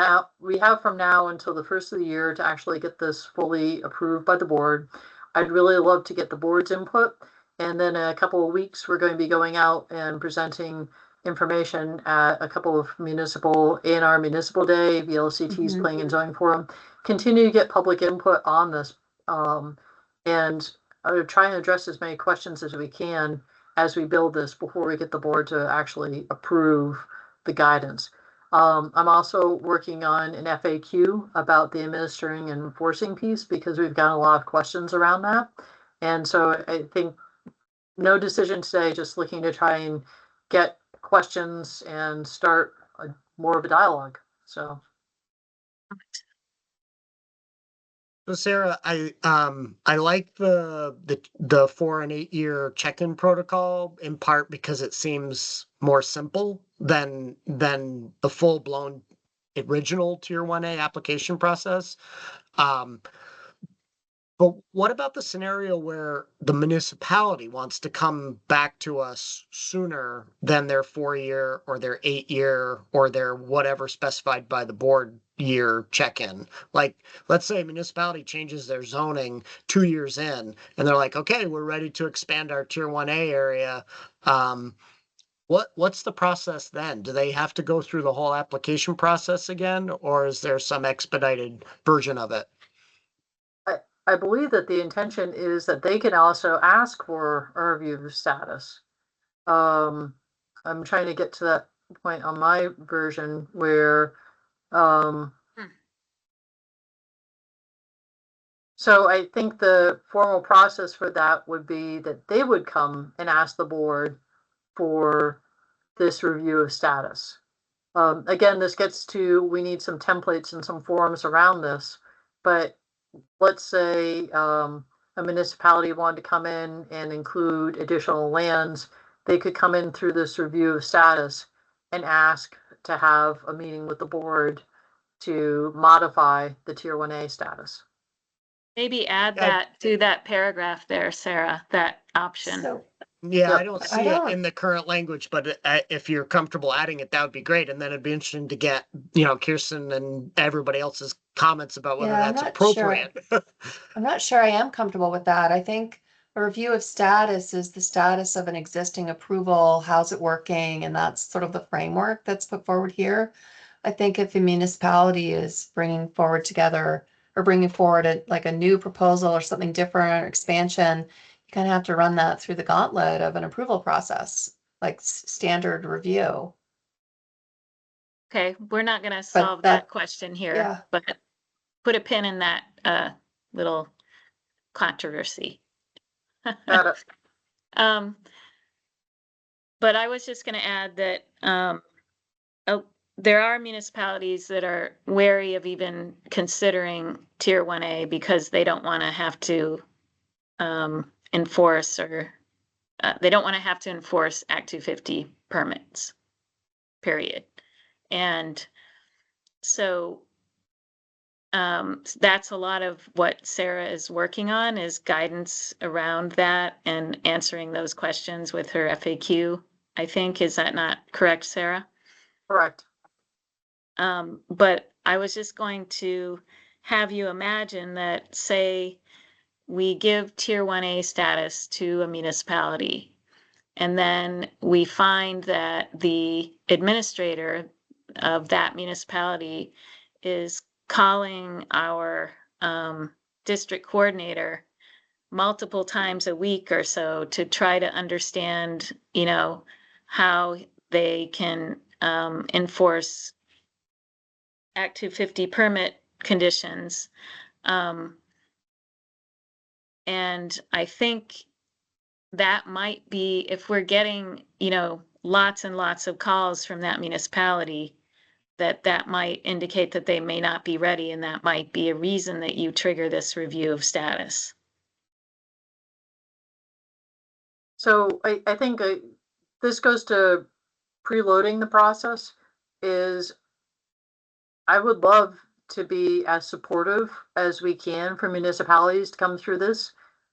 now until the first of the year to actually get this fully approved by the board. I'd really love to get the board's input. And then in a couple of weeks, we're going to be going out and presenting information at a couple of municipal A&R Municipal Day, VLCT's Planning and Zoning Forum. Continue to get public input on this, and try and address as many questions as we can as we build this before we get the board to actually approve the guidance. I'm also working on an FAQ about the administering and enforcing piece because we've got a lot of questions around that. And so I think no decision today, just looking to try and get questions and start more of a dialogue. So Sarah, I like the 4 and 8 year check-in protocol in part because it seems more simple than the full-blown original Tier 1A application process. But what about the scenario where the municipality wants to come back to us sooner than their 4-year or their 8-year or their whatever specified by the board year check-in? Like, let's say a municipality changes their zoning 2 years in and they're like, okay, we're ready to expand our Tier 1A area. What's the process then? Do they have to go through the whole application process again, or is there some expedited version of it? I believe that the intention is that they can also ask for a review of status. I'm trying to get to that point on my version where So I think the formal process for that would be that they would come and ask the board for this review of status. Again, this gets to, we need some templates and some forms around this, but let's say a municipality wanted to come in and include additional lands, they could come in through this review of status and ask to have a meeting with the board to modify the Tier 1A status. Maybe add that to that paragraph there, Sarah, that option. So, Yeah, I don't see it in the current language, but if you're comfortable adding it, that would be great. And then it'd be interesting to get, Kirsten and everybody else's comments about whether Yeah, I'm that's not appropriate. I'm not sure I am comfortable with that. I think a review of status is the status of an existing approval. How's it working? And that's sort of the framework that's put forward here. I think if a municipality is bringing forward together or bringing forward a new proposal or something different or expansion, you kind of have to run that through the gauntlet of an approval process, like standard review. Okay, we're not going to solve that question here, yeah. But put a pin in that little controversy. Got it. But I was just going to add that there are municipalities that are wary of even considering Tier 1A because they don't want to have to enforce they don't want to have to enforce Act 250 permits, period. And so that's a lot of what Sarah is working on, is guidance around that and answering those questions with her FAQ, I think. Is that not correct, Sarah? Correct. But I was just going to have you imagine that, say, we give Tier 1A status to a municipality, and then we find that the administrator of that municipality is calling our district coordinator multiple times a week or so to try to understand, how they can enforce Act 250 permit conditions. And I think that might be, if we're getting, lots and lots of calls from that municipality, that might indicate that they may not be ready, and that might be a reason that you trigger this review of status. So I think this goes to preloading the process. Is I would love to be as supportive as we can for municipalities to come through this.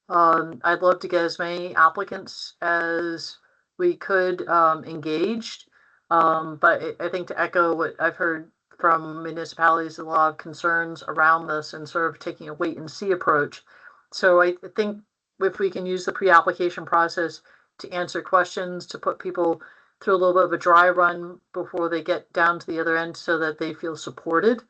I'd love to get as many applicants as we could engaged. But I think, to echo what I've heard from municipalities, a lot of concerns around this and sort of taking a wait and see approach. So I think if we can use the pre-application process to answer questions, to put people through a little bit of a dry run before they get down to the other end so that they feel supported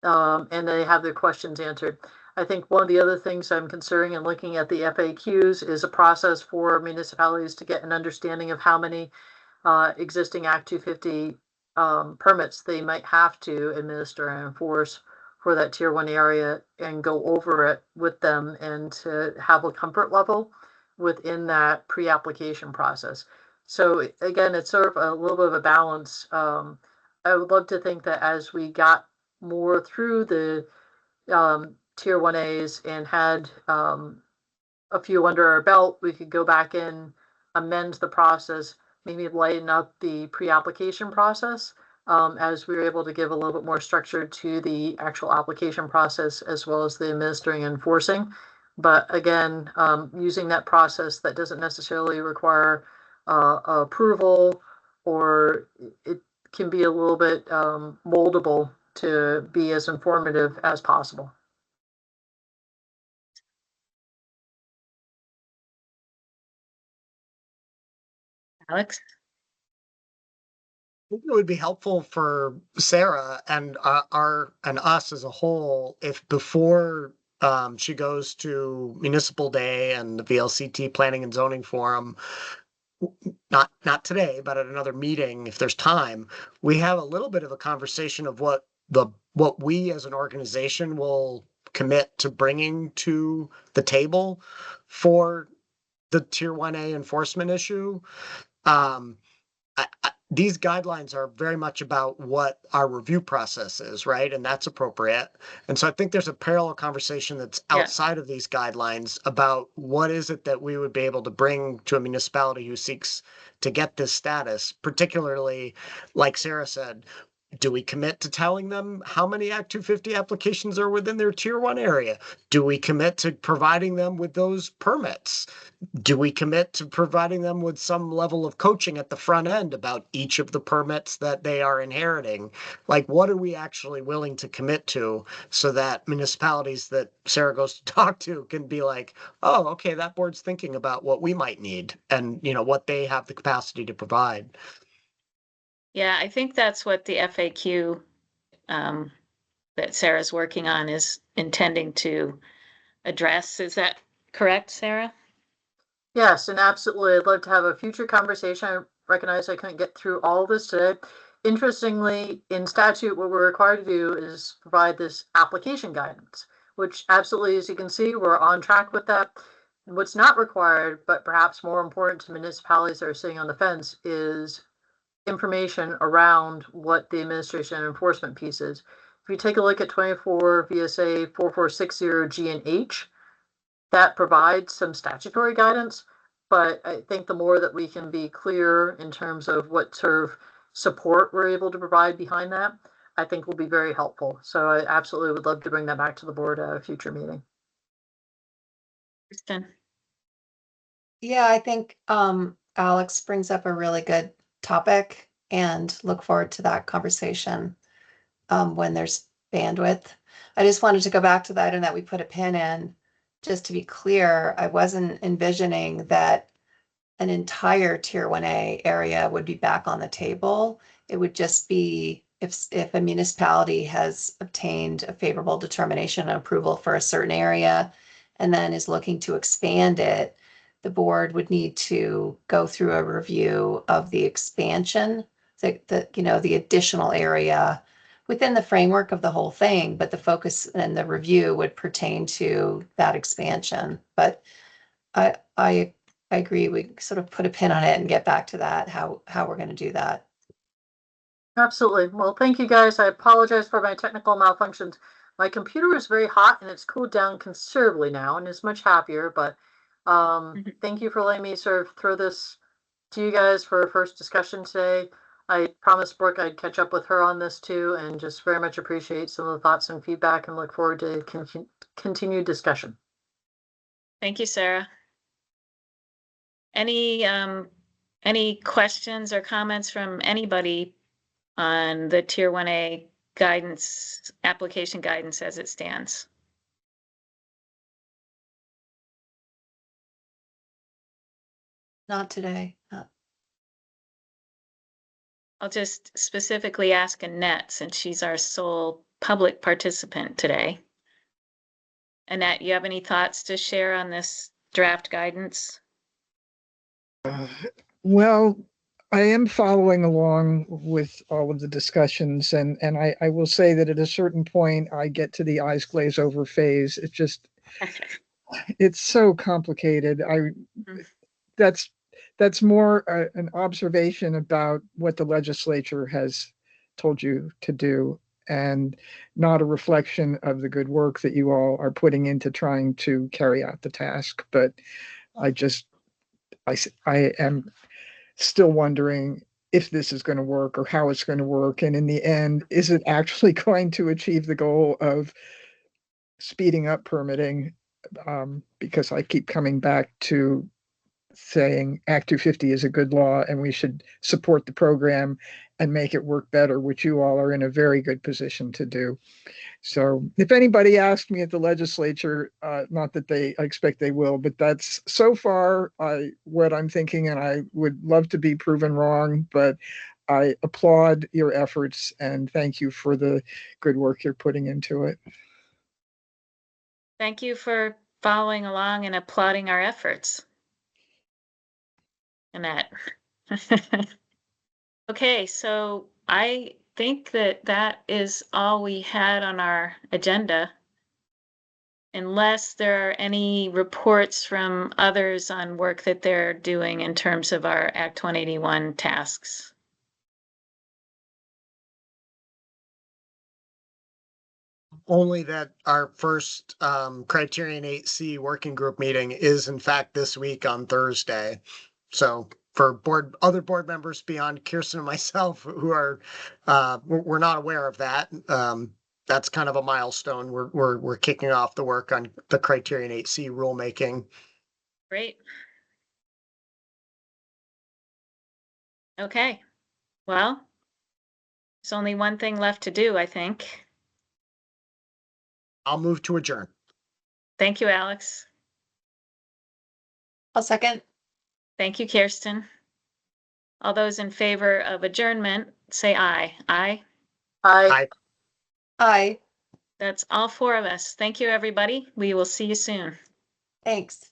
and they have their questions answered. I think one of the other things I'm considering and looking at the FAQs is a process for municipalities to get an understanding of how many existing Act 250 permits they might have to administer and enforce for that Tier 1 area, and go over it with them and to have a comfort level within that pre-application process. So again, it's sort of a little bit of a balance. I would love to think that as we got more through the Tier 1As and had a few under our belt, we could go back in, amend the process, maybe lighten up the pre-application process as we were able to give a little bit more structure to the actual application process, as well as the administering and enforcing. But again, using that process that doesn't necessarily require approval, or it can be a little bit moldable to be as informative as possible. Alex? I think it would be helpful for Sarah and us as a whole if before she goes to Municipal Day and the VLCT Planning and Zoning Forum, not today, but at another meeting, if there's time, we have a little bit of a conversation of what what we as an organization will commit to bringing to the table for the Tier 1A enforcement issue. These guidelines are very much about what our review process is, right? And that's appropriate. And so I think there's a parallel conversation that's outside of these guidelines about what is it that we would be able to bring to a municipality who seeks to get this status, particularly, like Sarah said, do we commit to telling them how many Act 250 applications are within their Tier 1 area? Do we commit to providing them with those permits? Do we commit to providing them with some level of coaching at the front end about each of the permits that they are inheriting? Like, what are we actually willing to commit to so that municipalities that Sarah goes to talk to can be like, oh, okay, that board's thinking about what we might need and, you know, what they have the capacity to provide. Yeah, I think that's what the FAQ that Sarah's working on is intending to address. Is that correct, Sarah? Yes, and absolutely. I'd love to have a future conversation. I recognize I couldn't get through all of this today. Interestingly, in statute, what we're required to do is provide this application guidance, which absolutely, as you can see, we're on track with that. What's not required, but perhaps more important to municipalities that are sitting on the fence, is information around what the administration and enforcement piece is. If you take a look at 24 VSA 4460 G and H, that provides some statutory guidance, but I think the more that we can be clear in terms of what sort of support we're able to provide behind that, I think will be very helpful. So I absolutely would love to bring that back to the board at a future meeting. Kristen. Yeah, I think Alex brings up a really good topic and look forward to that conversation when there's bandwidth. I just wanted to go back to the item that we put a pin in. Just to be clear, I wasn't envisioning that an entire Tier 1A area would be back on the table. It would just be if a municipality has obtained a favorable determination and approval for a certain area and then is looking to expand it, the board would need to go through a review of the expansion, the additional area within the framework of the whole thing, but the focus and the review would pertain to that expansion. But I agree, we sort of put a pin on it and get back to that, how we're going to do that. Absolutely. Well, thank you guys. I apologize for my technical malfunctions. My computer is very hot and it's cooled down considerably now and is much happier, but thank you for letting me sort of throw this to you guys for a first discussion today. I promised Brooke I'd catch up with her on this too, and just very much appreciate some of the thoughts and feedback and look forward to continued discussion. Thank you, Sarah. Any questions or comments from anybody on the Tier 1A guidance, application guidance as it stands? Not today. I'll just specifically ask Annette, since she's our sole public participant today. Annette, you have any thoughts to share on this draft guidance? Well, I am following along with all of the discussions, and I will say that at a certain point I get to the eyes glaze over phase. It's just, it's so complicated. That's more an observation about what the legislature has told you to do, and not a reflection of the good work that you all are putting into trying to carry out the task. But I am still wondering if this is going to work or how it's going to work. And in the end, is it actually going to achieve the goal of speeding up permitting? Because I keep coming back to saying Act 250 is a good law and we should support the program and make it work better, which you all are in a very good position to do. So if anybody asked me at the legislature, not that I expect they will, but that's so far what I'm thinking, and I would love to be proven wrong, but I applaud your efforts and thank you for the good work you're putting into it. Thank you for following along and applauding our efforts, Annette. Okay, so I think that that is all we had on our agenda. Unless there are any reports from others on work that they're doing in terms of our Act 181 tasks. Only that our first Criterion 8C working group meeting is in fact this week on Thursday. So for other board members beyond Kirsten and myself who are, we're not aware of that. That's kind of a milestone. We're kicking off the work on the Criterion 8C rulemaking. Great. Okay. Well, there's only one thing left to do, I think. I'll move to adjourn. Thank you, Alex. I'll second. Thank you, Kirsten. All those in favor of adjournment, say aye. Aye. Aye. Aye. That's all 4 of us. Thank you, everybody. We will see you soon. Thanks.